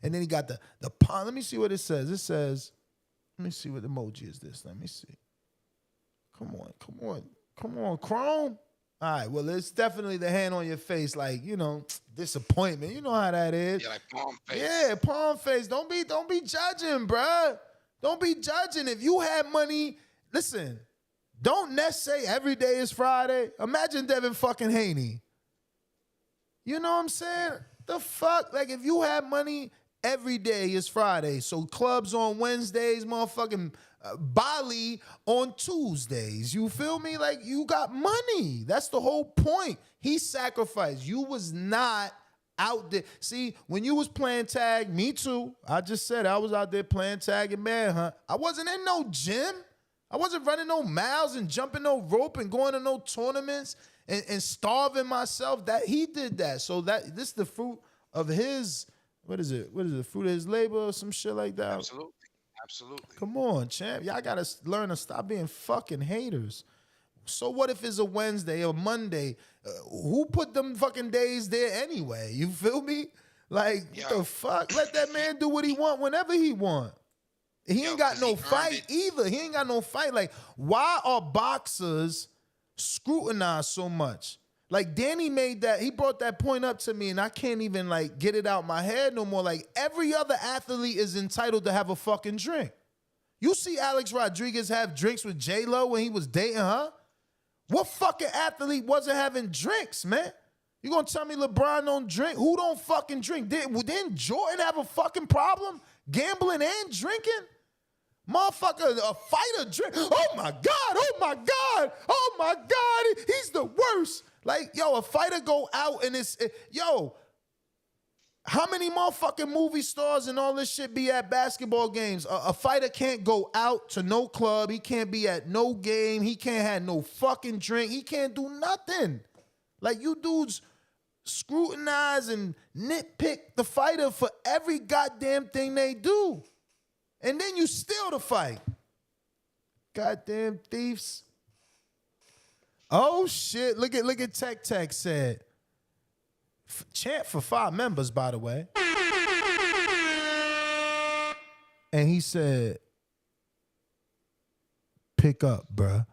J: And then he got the pond. Let me see what it says. It says, let me see what emoji is this. Let me see. Come on, Chrome. All right, well, it's definitely the hand on your face, like, you know, disappointment. You know how that is.
L: Yeah, like palm face.
J: Yeah, palm face. Don't be judging, bruh. Don't be judging. If you had money, listen, don't Ness say every day is Friday. Imagine Devin fucking Haney. You know what I'm saying? The fuck? Like, if you had money, every day is Friday. So clubs on Wednesdays, motherfucking Bali on Tuesdays. You feel me? Like, you got money. That's the whole point. He sacrificed. You was not out there. See, when you was playing tag, me too. I just said I was out there playing tag and manhunt. I wasn't in no gym. I wasn't running no miles and jumping no rope and going to no tournaments and starving myself. That he did that. So this is the fruit of his, what is it? Fruit of his labor or some shit like that?
L: Absolutely.
J: Come on, champ. Y'all got to learn to stop being fucking haters. So what if it's a Wednesday or Monday? Who put them fucking days there anyway? You feel me? Like, what the fuck? Let that man do what he want whenever he want. He ain't got no fight either. He ain't got no fight. Like, why are boxers scrutinized so much? Like, Danny he brought that point up to me, and I can't even, like, get it out my head no more. Like, every other athlete is entitled to have a fucking drink. You see Alex Rodriguez have drinks with J-Lo when he was dating her? What fucking athlete wasn't having drinks, man? You gonna tell me LeBron don't drink? Who don't fucking drink? Didn't Jordan have a fucking problem gambling and drinking? Motherfucker, a fighter drink. Oh my God. He's the worst. Like, yo, a fighter go out and how many motherfucking movie stars and all this shit be at basketball games? A fighter can't go out to no club. He can't be at no game. He can't have no fucking drink. He can't do nothing. Like, you dudes scrutinize and nitpick the fighter for every goddamn thing they do. And then you steal the fight. Goddamn thieves. Oh shit! Look at Tech said. Chant for 5 members, by the way. And he said, "Pick up, bruh."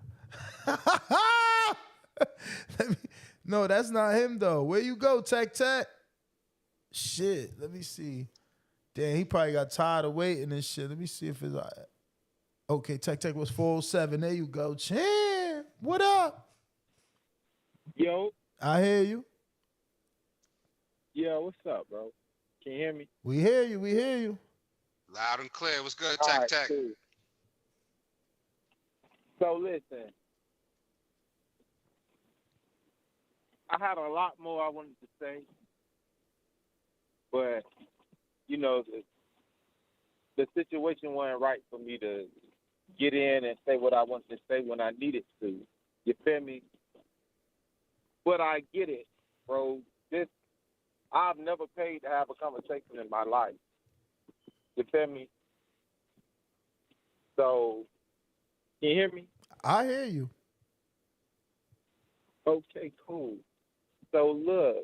J: No, that's not him though. Where you go, Tech? Shit, let me see. Damn, he probably got tired of waiting and shit. Let me see if it's okay. Tech was 407. There you go, Champ. What up?
U: Yo.
J: I hear you.
U: Yeah, what's up, bro? Can you hear me?
J: We hear you.
L: Loud and clear. What's good,
U: All right,
L: Tech?
U: cool. So listen, I had a lot more I wanted to say, but you know the situation wasn't right for me to get in and say what I wanted to say when I needed to. You feel me? But I get it, bro. I've never paid to have a conversation in my life. You feel me? So, can you hear me?
J: I hear you.
U: Okay, cool. So, look.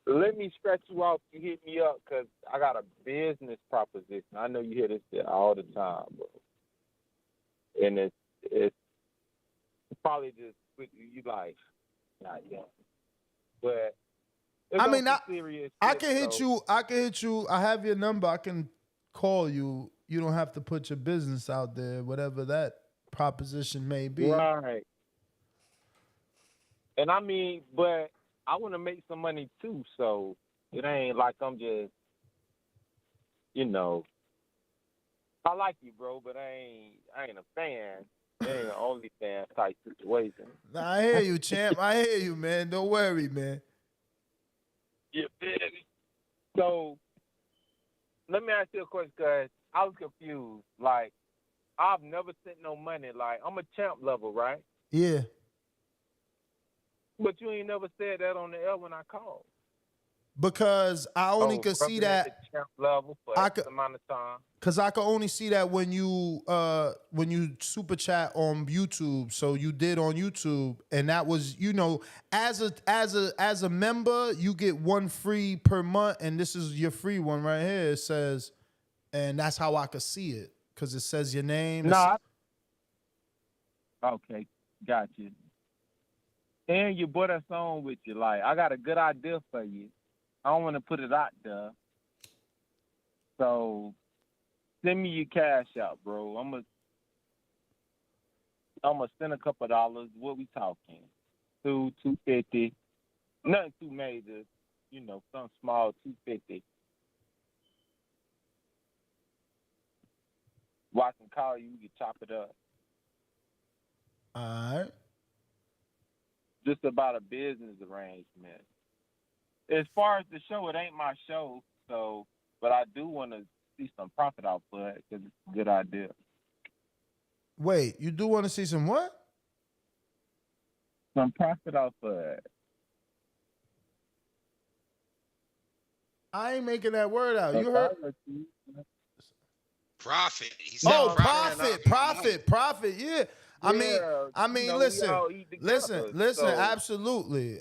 U: Let me stretch you out and hit me up because I got a business proposition. I know you hear this shit all the time, bro. And it's probably just you like, not yet. But
J: I mean,
U: serious
J: I
U: shit,
J: can hit you. I can hit you. I have your number. I can call you. You don't have to put your business out there, whatever that proposition may be.
U: Right. And I mean, but I want to make some money too, so it ain't like I'm just, you know. I like you, bro, but I ain't a fan. It ain't an only fan type situation.
J: Nah, I hear you, champ. I hear you, man. Don't worry, man.
U: You feel me? So, let me ask you a question, because I was confused. Like, I've never sent no money. Like, I'm a champ level, right?
J: Yeah.
N: But you ain't never said that on the air when I called.
J: Because I only could see
N: rubbing at
J: that.
N: the champ level for
J: I
N: X amount of time.
J: Cause I could only see that when you super chat on YouTube. So you did on YouTube, and that was, you know, as a member, you get one free per month, and this is your free one right here. It says, and that's how I could see it, cause it says your name.
N: Okay, got you. And you brought us on with you. Like, I got a good idea for you. I don't want to put it out there. So send me your cash out, bro. I'm gonna send a couple of dollars. What we talking? $250. Nothing too major. You know, something small, $250. Well, I can call you. We can chop it up.
J: All right.
N: Just about a business arrangement. As far as the show, it ain't my show, so, but I do want to see some profit out for it because it's a good idea.
J: Wait, you do want to see some what?
N: Some profit out for it.
J: I ain't making that word out. You heard?
L: Profit. He said
J: profit. Yeah. I mean,
N: you know,
J: listen,
N: so.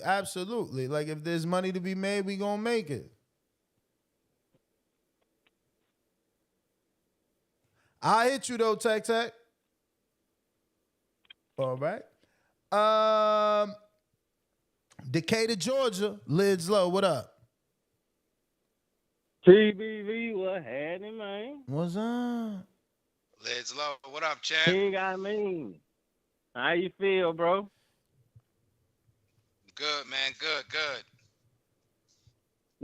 J: absolutely. Like, if there's money to be made, we gonna make it. I hit you though, Tech. All right. Decatur, Georgia, lids low. What up?
U: TBV, what happening, man?
J: What's up?
L: Lids low. What up, Chad?
U: He got me. How you feel, bro?
L: Good, man. Good.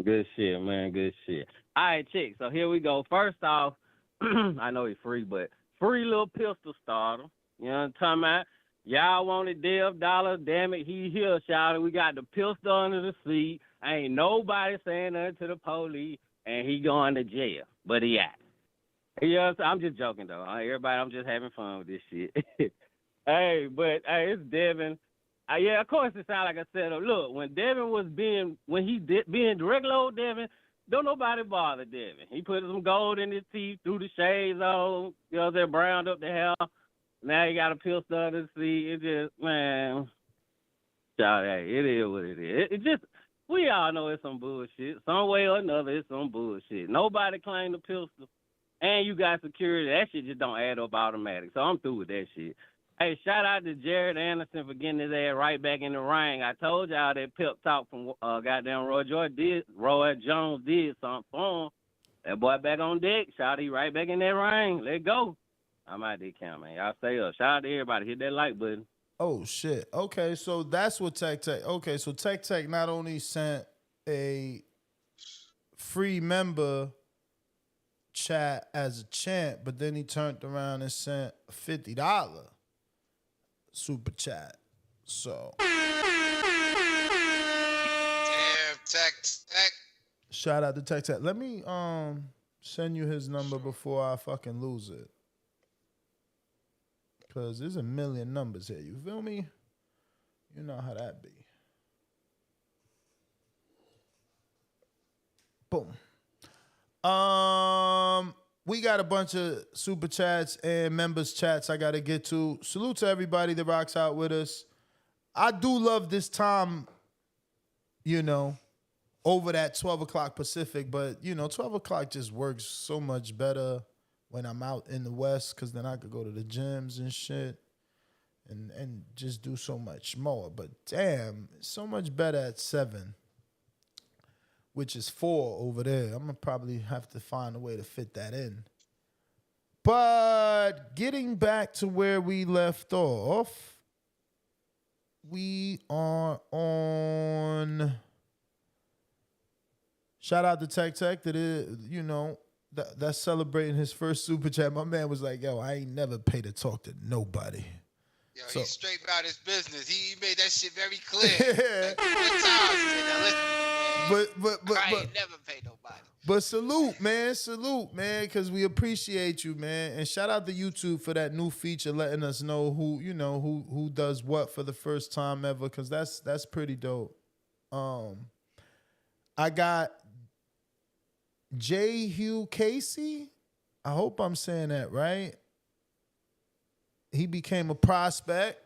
U: Good shit, man. Good shit. All right, chick. So here we go. First off, I know he's free, but free little pistol starter. You know what I'm talking about? Y'all wanted Dev Dollar. Damn it, he here, shouted. We got the pistol under the seat. Ain't nobody saying nothing to the police, and he going to jail. But he out. You know, I'm just joking, though. Everybody, I'm just having fun with this shit. Hey, it's Devin. Yeah, of course it sounds like I said, look, when Devin was being regular old Devin, don't nobody bother Devin. He put some gold in his teeth, threw the shades on, you know, they browned up the hair. Now he got a pistol under the seat. It just, man, it is what it is. It just, we all know it's some bullshit. Some way or another, it's some bullshit. Nobody claimed the pistol. And you got security. That shit just don't add up automatic. So I'm through with that shit. Hey, shout out to Jared Anderson for getting his ass right back in the ring. I told y'all that pep talk from goddamn Roy Jones did something for him. That boy back on deck. Shout out, he right back in that ring. Let's go. I'm out there, count, man. Y'all stay up. Shout out to everybody. Hit that like button.
J: Oh, shit. Okay, so that's what Tech. Okay, so Tech not only sent a free member chat as a chant, but then he turned around and sent a $50 super chat. So
L: damn, Tech.
J: Shout out to Tech. Let me send you his number before I fucking lose it. Cause there's a million numbers here. You feel me? You know how that be. Boom. We got a bunch of super chats and members chats I gotta get to. Salute to everybody that rocks out with us. I do love this time, you know, over that 12 o'clock Pacific, but you know, 12 o'clock just works so much better when I'm out in the West, because then I could go to the gyms and shit and just do so much more. But damn, it's so much better at 7. Which is 4 over there. I'm going to probably have to find a way to fit that in. But getting back to where we left off, we are on... Shout out to Tech that is, you know, that's celebrating his first super chat. My man was like, yo, I ain't never paid to talk to nobody.
L: Yo, he's straight about his business. He made that shit very clear. Like, 4 times. He said, now listen, man, I ain't never paid nobody.
J: But salute, man, because we appreciate you, man. And shout out to YouTube for that new feature, letting us know who does what for the first time ever, because that's pretty dope. I got J. Hugh Casey. I hope I'm saying that right. He became a prospect.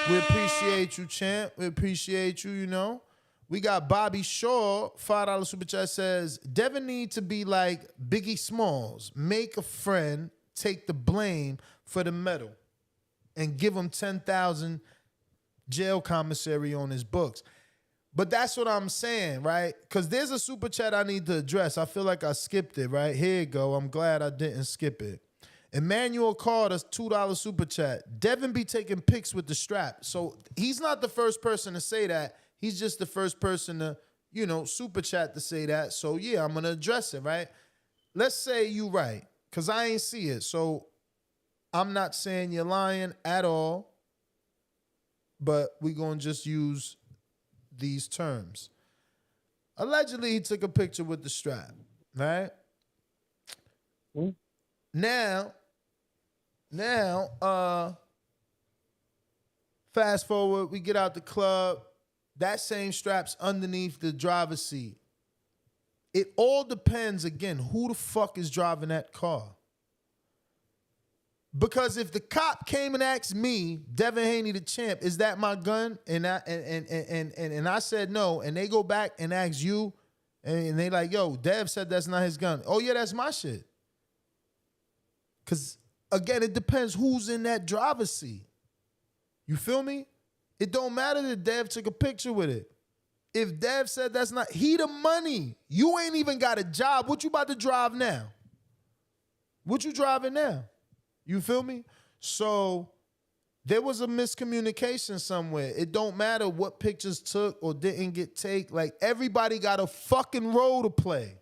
J: We appreciate you, champ. We appreciate you, We got Bobby Shaw, $5 super chat, says, Devin need to be like Biggie Smalls. Make a friend, take the blame for the medal, and give him 10,000 jail commissary on his books. But that's what I'm saying, right? Because there's a super chat I need to address. I feel like I skipped it, right? Here you go. I'm glad I didn't skip it. Emmanuel called us $2 super chat. Devin be taking pics with the strap. So he's not the first person to say that. He's just the first person to, super chat to say that. So yeah, I'm going to address it, right? Let's say you right, because I ain't see it. So I'm not saying you're lying at all, but we're going to just use these terms. Allegedly, he took a picture with the strap, right? Now, fast forward, we get out the club. That same strap's underneath the driver's seat. It all depends, again, who the fuck is driving that car. Because if the cop came and asked me, Devin Haney, the champ, is that my gun? And I said no, and they go back and ask you, and they like, yo, Dev said that's not his gun. Oh yeah, that's my shit. Because again, it depends who's in that driver's seat. You feel me? It don't matter that Dev took a picture with it. If Dev said that's not, he the money. You ain't even got a job. What you about to drive now? What you driving now? You feel me? So there was a miscommunication somewhere. It don't matter what pictures took or didn't get taken. Like, everybody got a fucking role to play.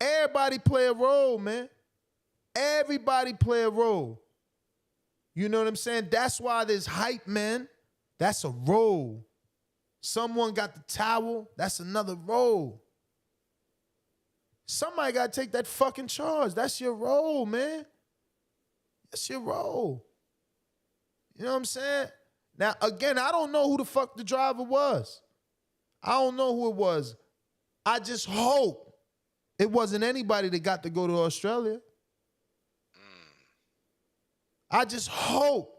J: Everybody play a role, man. Everybody play a role. You know what I'm saying? That's why there's hype, man. That's a role. Someone got the towel. That's another role. Somebody got to take that fucking charge. That's your role, man. That's your role. You know what I'm saying? Now, again, I don't know who the fuck the driver was. I don't know who it was. I just hope it wasn't anybody that got to go to Australia. I just hope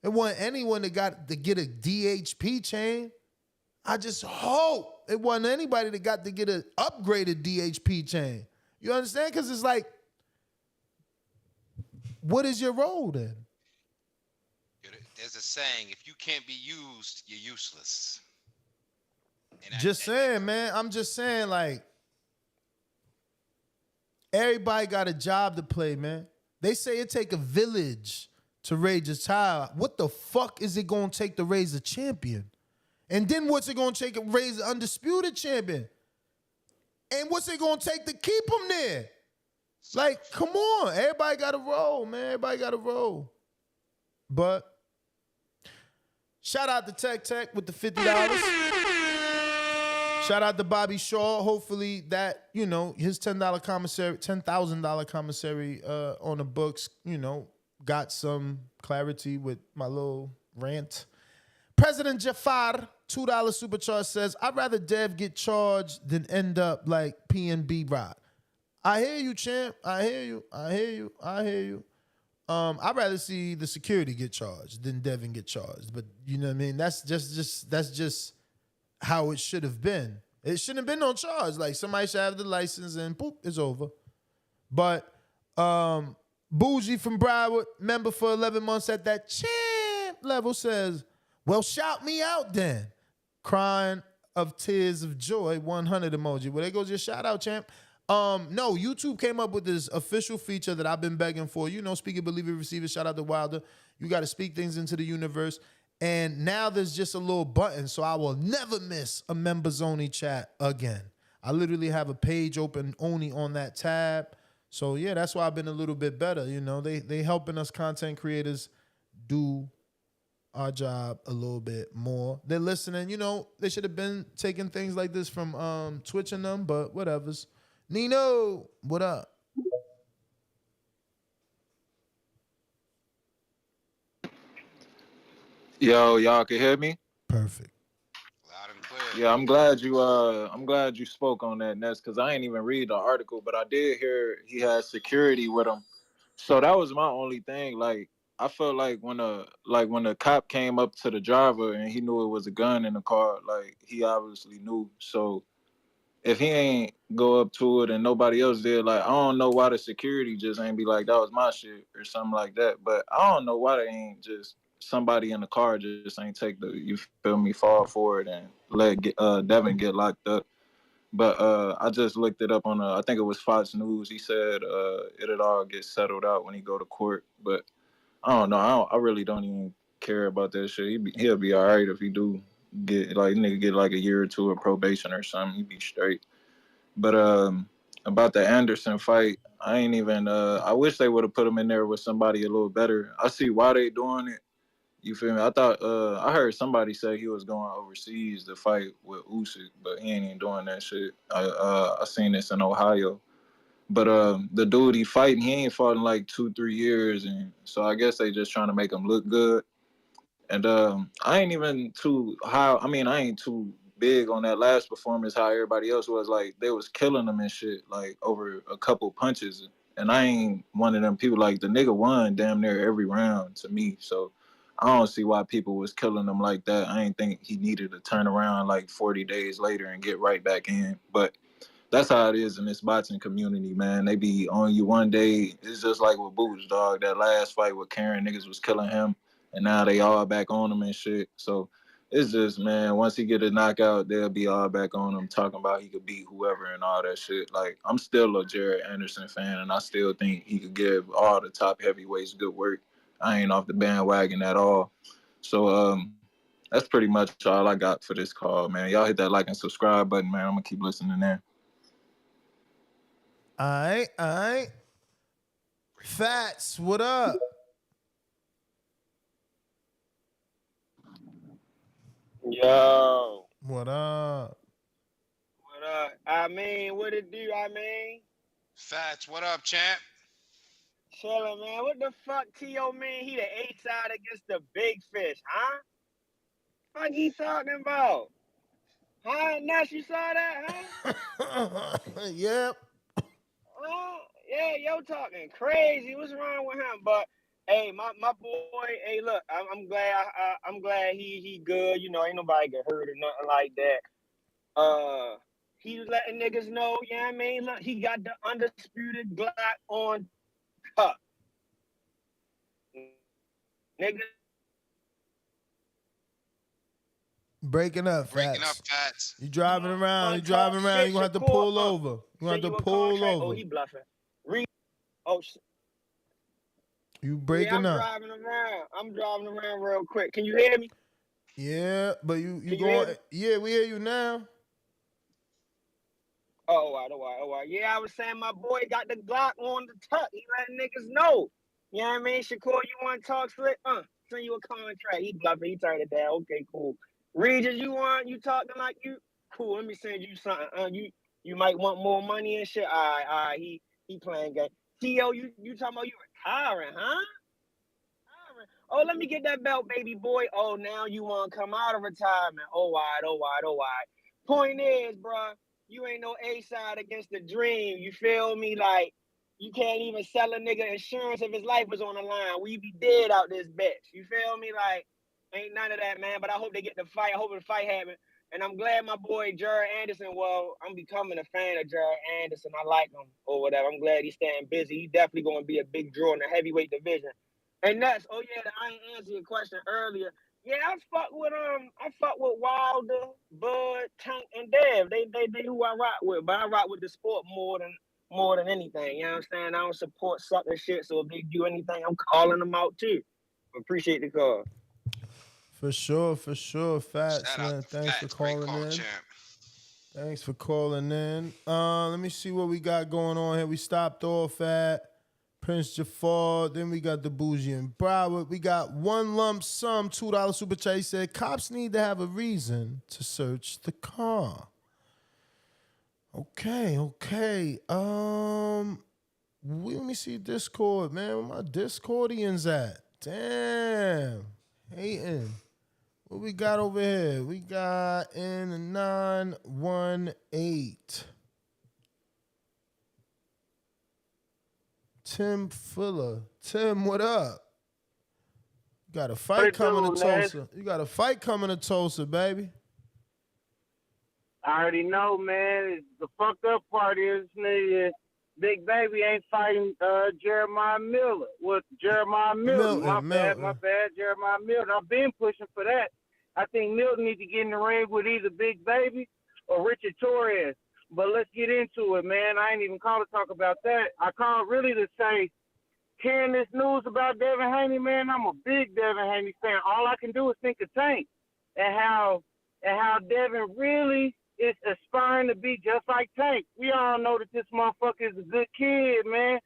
J: it wasn't anyone that got to get a DHP chain. I just hope it wasn't anybody that got to get an upgraded DHP chain. You understand? Because it's like, what is your role then?
L: There's a saying, if you can't be used, you're useless.
J: Just saying, man. I'm just saying, like, everybody got a job to play, man. They say it take a village to raise a child. What the fuck is it going to take to raise a champion? And then what's it going to take to raise an undisputed champion? And what's it going to take to keep him there? Like, come on. Everybody got a role, man. Everybody got a role. But shout out to Tech with the $50. Shout out to Bobby Shaw. Hopefully that, his $10 commissary, $10,000 commissary on the books, got some clarity with my little rant. President Jafar, $2 supercharge, says, I'd rather Dev get charged than end up like PNB Rock. I hear you, champ. I hear you. I'd rather see the security get charged than Devin get charged. But you know what I mean? That's just how it should have been. It shouldn't have been no charge. Like, somebody should have the license and boop, it's over. But Bougie from Broward, member for 11 months at that champ level, says, well, shout me out then. Crying of tears of joy, 100 emoji. Well, there goes your shout out, champ. No, YouTube came up with this official feature that I've been begging for. Speak it, believe it, receive it. Shout out to Wilder. You got to speak things into the universe. And now there's just a little button, so I will never miss a members only chat again. I literally have a page open only on that tab. So yeah, that's why I've been a little bit better. They helping us content creators do our job a little bit more. They're listening. You know, they should have been taking things like this from Twitch and them, but whatevers. Nino, what up?
B: Yo, y'all can hear me?
J: Perfect.
L: Loud and clear.
B: Yeah, I'm glad you spoke on that, Ness, because I ain't even read the article, but I did hear he had security with him. So that was my only thing. Like, I felt like when the cop came up to the driver and he knew it was a gun in the car, like he obviously knew. So if he ain't go up to it and nobody else did, like I don't know why the security just ain't be like that was my shit or something like that. But I don't know why they ain't just somebody in the car just ain't take the, you feel me, fall for it and let Devin get locked up. But I just looked it up on I think it was Fox News. He said it'll all get settled out when he go to court. But I don't know. I really don't even care about that shit. He'll be all right if he do get like nigga get like a year or two of probation or something. He'd be straight. But about the Anderson fight, I ain't even. I wish they would have put him in there with somebody a little better. I see why they doing it. You feel me? I thought I heard somebody say he was going overseas to fight with Usyk, but he ain't even doing that shit. I seen this in Ohio. But the dude he fighting, he ain't fought in like 2-3 years, and so I guess they just trying to make him look good. And I ain't even too high. I mean, I ain't too big on that last performance. How everybody else was like, they was killing them and shit, like over a couple punches. And I ain't one of them people. Like the nigga won damn near every round to me. So I don't see why people was killing him like that. I ain't think he needed to turn around like 40 days later and get right back in. But that's how it is in this boxing community, man. They be on you one day. It's just like with Boots, dog. That last fight with Karen, niggas was killing him, and now they all back on him and shit. So it's just, man, once he get a knockout, they'll be all back on him, talking about he could beat whoever and all that shit. Like, I'm still a Jared Anderson fan, and I still think he could give all the top heavyweights good work. I ain't off the bandwagon at all. So, that's pretty much all I got for this call, man. Y'all hit that like and subscribe button, man. I'm gonna keep listening there.
J: All right. Fats, what up?
C: Yo.
J: What up?
C: What up? I mean, what it do? I mean,
L: Fats, what up, champ?
C: chillin', man. What the fuck, T.O. mean? He the A side against the big fish, huh? Fuck he talking about? Huh? Nash, you saw that, huh?
J: Yep.
C: Oh, yeah, yo talking crazy. What's wrong with him? But hey, my boy. Hey, look, I'm glad. I'm glad he good. You know, ain't nobody get hurt or nothing like that. He was letting niggas know. Yeah, I mean, look, he got the undisputed Glock on cup. Nigga.
J: Breaking up,
L: Fats.
J: You driving around. You
C: Talk
J: driving around.
C: shit,
J: You gonna have to
C: Shakur,
J: pull over. You gonna have
C: send
J: to
C: you a
J: pull
C: contract. Oh,
J: over.
C: he bluffing. Oh,
J: You
C: yeah,
J: breaking
C: I'm
J: up.
C: driving around. I'm driving around real quick. Can you hear me?
J: Yeah, but you
C: Can you hear
J: going?
C: me?
J: Yeah, we hear you now.
C: Oh, all right. Yeah, I was saying my boy got the Glock on the tuck. He letting niggas know. You know what I mean? Shakur, you want to talk slick? Send you a contract. He bluffing. He turned it down. Okay, cool. Regis, you talking like you? Cool. Let me send you something. You might want more money and shit. All right. He playing game. T.O., you talking about you retiring, huh? Oh, let me get that belt, baby boy. Oh, now you want to come out of retirement. Oh, all right. Point is, bruh, you ain't no A-side against the dream. You feel me? Like, you can't even sell a nigga insurance if his life was on the line. We be dead out this bitch. You feel me? Like, ain't none of that, man. But I hope they get the fight. I hope the fight happen. And I'm glad my boy Jared Anderson, well, I'm becoming a fan of Jared Anderson. I like him or whatever. I'm glad he's staying busy. He's definitely going to be a big draw in the heavyweight division. And that's, oh yeah, I ain't answer your question earlier. Yeah, I fuck with Wilder, Bud, Tank, and Dev. They who I rock with, but I rock with the sport more than anything. You know what I'm saying? I don't support sucker shit, so if they do anything, I'm calling them out too. Appreciate the call.
J: For sure. Fats,
L: Shout
J: man.
L: out to
J: Thanks
L: Fats.
J: for calling
L: Great call,
J: in.
L: champ.
J: Thanks for calling in. Let me see what we got going on here. We stopped off at Prince Jafar. Then we got the Bougie and Broward. We got One Lump Sum, $2 super chat. He said, cops need to have a reason to search the car. Okay. Let me see Discord, man. Where my Discordians at? Damn. Hating. What we got over here? We got in the 918. Tim Fuller. Tim, what up? You got a fight coming to Tulsa. You got a fight coming to Tulsa, baby.
E: I already know, man. The fucked up part is, nigga, Big Baby ain't fighting Jeremiah Miller. With Jeremiah Milton. My bad, Jeremiah Milton. I've been pushing for that. I think Milton needs to get in the ring with either Big Baby or Richard Torres. But let's get into it, man. I ain't even called to talk about that. I called really to say, hearing this news about Devin Haney, man, I'm a big Devin Haney fan. All I can do is think of Tank and how Devin really is aspiring to be just like Tank. We all know that this motherfucker is a good kid, man.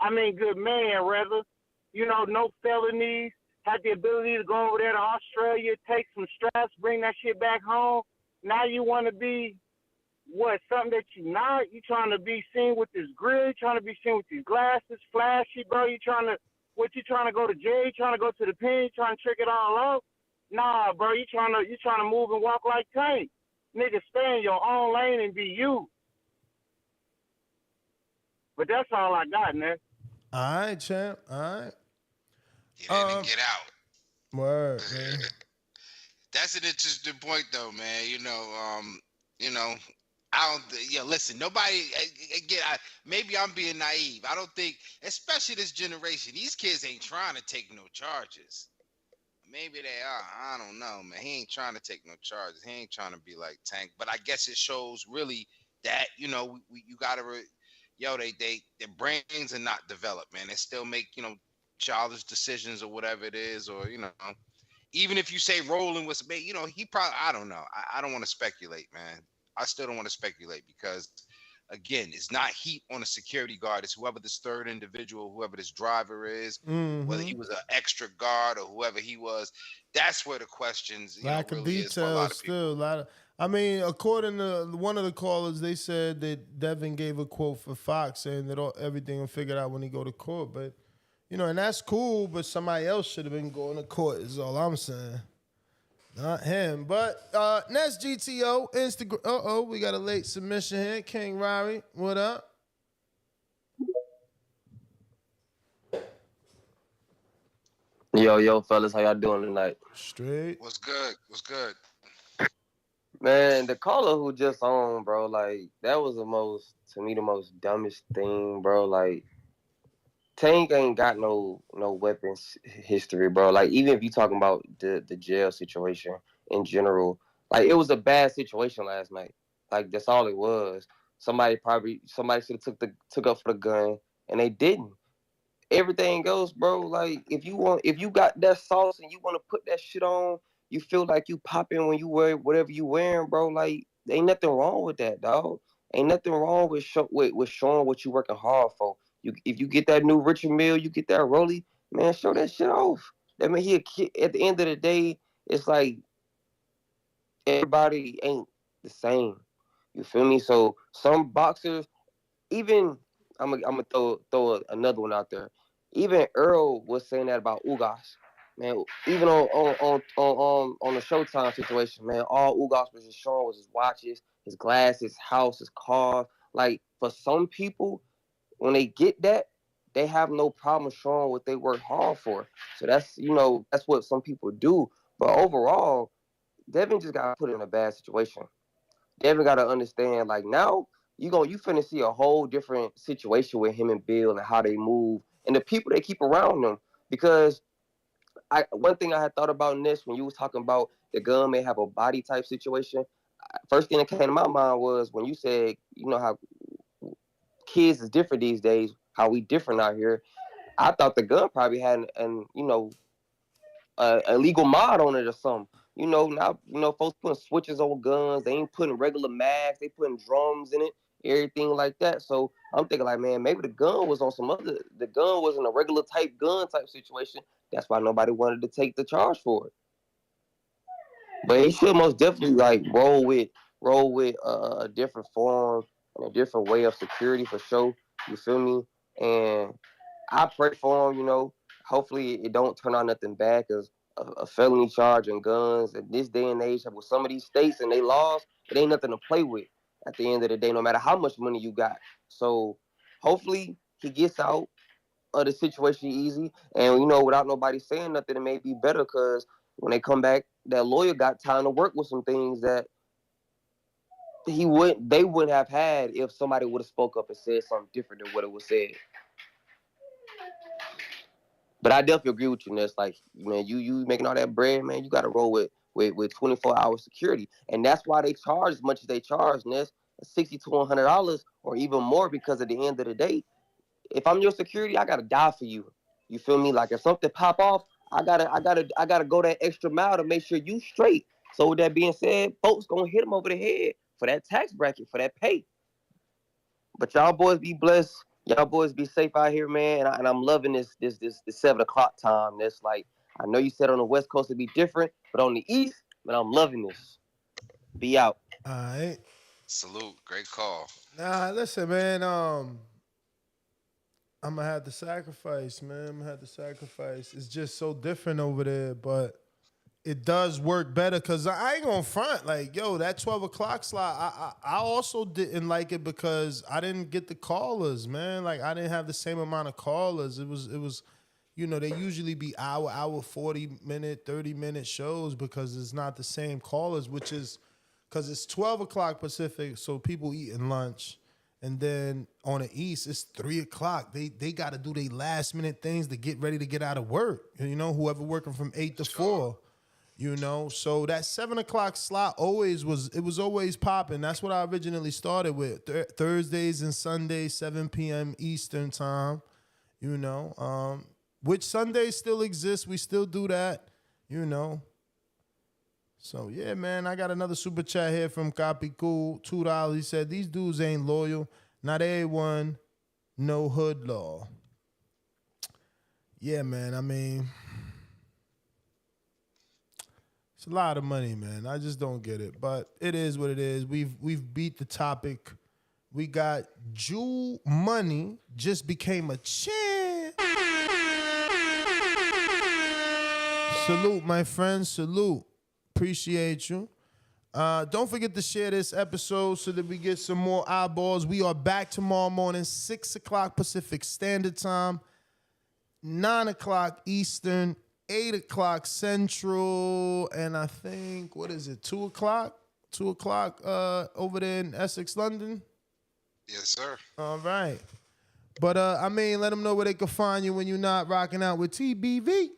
E: I mean, good man, rather. You know, no felonies. Had the ability to go over there to Australia, take some straps, bring that shit back home. Now you want to be something that you not? You trying to be seen with this grill? You trying to be seen with these glasses, flashy, bro? You trying to go to jail? You trying to go to the pen? You trying to trick it all out? Nah, bro. You trying to move and walk like Tank. Nigga, stay in your own lane and be you. But that's all I got, man.
J: All right, champ. All right.
L: Get in and get out.
J: Word, man.
L: That's an interesting point, though, man. Listen, nobody, again, maybe I'm being naive. I don't think, especially this generation, these kids ain't trying to take no charges. Maybe they are. I don't know, man. He ain't trying to take no charges. He ain't trying to be like Tank. But I guess it shows really that, you got to, their brains are not developed, man. They still make, childish decisions or whatever it is, or, even if you say Roland was, he probably, I don't know. I don't want to speculate, man. I still don't want to speculate because, again, it's not heat on a security guard. It's whoever this third individual, whoever this driver is, whether he was an extra guard or whoever he was. That's where the questions,
J: Lack of
L: really
J: details
L: is for a lot of
J: still. According to one of the callers, they said that Devin gave a quote for Fox saying that everything will figure out when he go to court. But, and that's cool, but somebody else should have been going to court is all I'm saying. Not him. But next GTO, Instagram. We got a late submission here. King Rari, what up?
G: Yo, fellas, how y'all doing tonight?
J: Straight.
L: What's good?
G: Man, the caller who just on, bro, like, that was the most dumbest thing, bro. Like, Tank ain't got no weapons history, bro. Like, even if you talking about the jail situation in general, like, it was a bad situation last night. Like, that's all it was. Somebody should have took up for the gun, and they didn't. Everything goes, bro. Like, if you got that sauce and you want to put that shit on, you feel like you popping when you wear whatever you wearing, bro. Like, ain't nothing wrong with that, dog. Ain't nothing wrong with showing what you working hard for. If you get that new Richard Mille, you get that Rolly, man, show that shit off. I mean, he a kid. At the end of the day, it's like everybody ain't the same. You feel me? So some boxers, even I'm gonna throw another one out there. Even Earl was saying that about Ugas, man. Even on the Showtime situation, man, all Ugas was just showing was his watches, his glasses, his house, his car. Like, for some people, when they get that, they have no problem showing what they work hard for. So that's what some people do. But overall, Devin just got put in a bad situation. Devin got to understand, like, now you finna see a whole different situation with him and Bill and how they move and the people they keep around them. Because one thing I had thought about this when you was talking about the gun may have a body type situation. First thing that came to my mind was when you said, how kids is different these days, how we different out here. I thought the gun probably had an illegal mod on it or something. Now folks putting switches on guns. They ain't putting regular mags. They putting drums in it. everything like that. So I'm thinking like, man, maybe the gun was on the gun wasn't a regular gun type situation. That's why nobody wanted to take the charge for it. But he should most definitely like roll with a different form and a different way of security for sure. You feel me? And I pray for him. Hopefully it don't turn out nothing bad, because a felony charge and guns in this day and age with some of these states and they laws, it ain't nothing to play with. At the end of the day, no matter how much money you got. So hopefully he gets out of the situation easy, and without nobody saying nothing, it may be better, because when they come back, that lawyer got time to work with some things that they wouldn't have had if somebody would have spoke up and said something different than what it was said. But I definitely agree with you, Ness. Like, man, you making all that bread, man, you got to roll with 24-hour security, and that's why they charge as much as they charge, Ness, $60 to $100 or even more, because at the end of the day, if I'm your security, I gotta die for you. You feel me? Like if something pop off, I gotta go that extra mile to make sure you straight. So with that being said, folks gonna hit them over the head for that tax bracket, for that pay. But y'all boys be blessed. Y'all boys be safe out here, man. And I'm loving this 7 o'clock time. That's like, I know you said on the West Coast it'd be different, but on the East, man, I'm loving this. Be out.
J: All right.
L: Salute. Great call.
J: Nah, listen, man. I'm gonna have to sacrifice, man. I'm gonna have to sacrifice. It's just so different over there, but it does work better, because I ain't gonna front. Like, yo, that 12 o'clock slot, I also didn't like it because I didn't get the callers, man. Like, I didn't have the same amount of callers. It was, they usually be hour 40-minute, 30-minute shows, because it's not the same callers, which is because it's 12 o'clock Pacific, so people eating lunch. And then on the East, it's 3 o'clock. They got to do their last minute things to get ready to get out of work. Whoever working from 8 to 4. So that 7 o'clock slot was always popping. That's what I originally started with. Thursdays and Sundays, 7 p.m. Eastern time. Which Sundays still exist. We still do that. So yeah, man, I got another super chat here from Copy Cool, $2. He said, "These dudes ain't loyal. Not everyone know hood law." Yeah, man. I mean, it's a lot of money, man. I just don't get it, but it is what it is. We've beat the topic. We got Jewel Money just became a champ. Salute, my friend. Salute. Appreciate you. Don't forget to share this episode so that we get some more eyeballs. We are back tomorrow morning, 6 o'clock Pacific Standard Time, 9 o'clock Eastern, 8 o'clock Central, and I think, 2 o'clock? 2 o'clock over there in Essex, London?
L: Yes, sir.
J: All right. But, let them know where they can find you when you're not rocking out with TBV.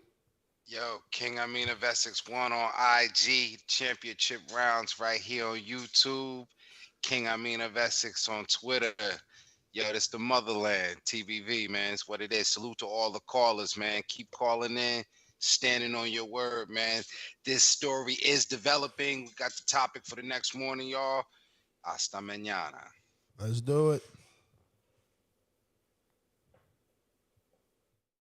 L: Yo, King Amin of Essex 1 on IG, championship rounds right here on YouTube. King Amin of Essex on Twitter. Yo, this the motherland, TBV, man. It's what it is. Salute to all the callers, man. Keep calling in, standing on your word, man. This story is developing. We got the topic for the next morning, y'all. Hasta mañana.
J: Let's do it.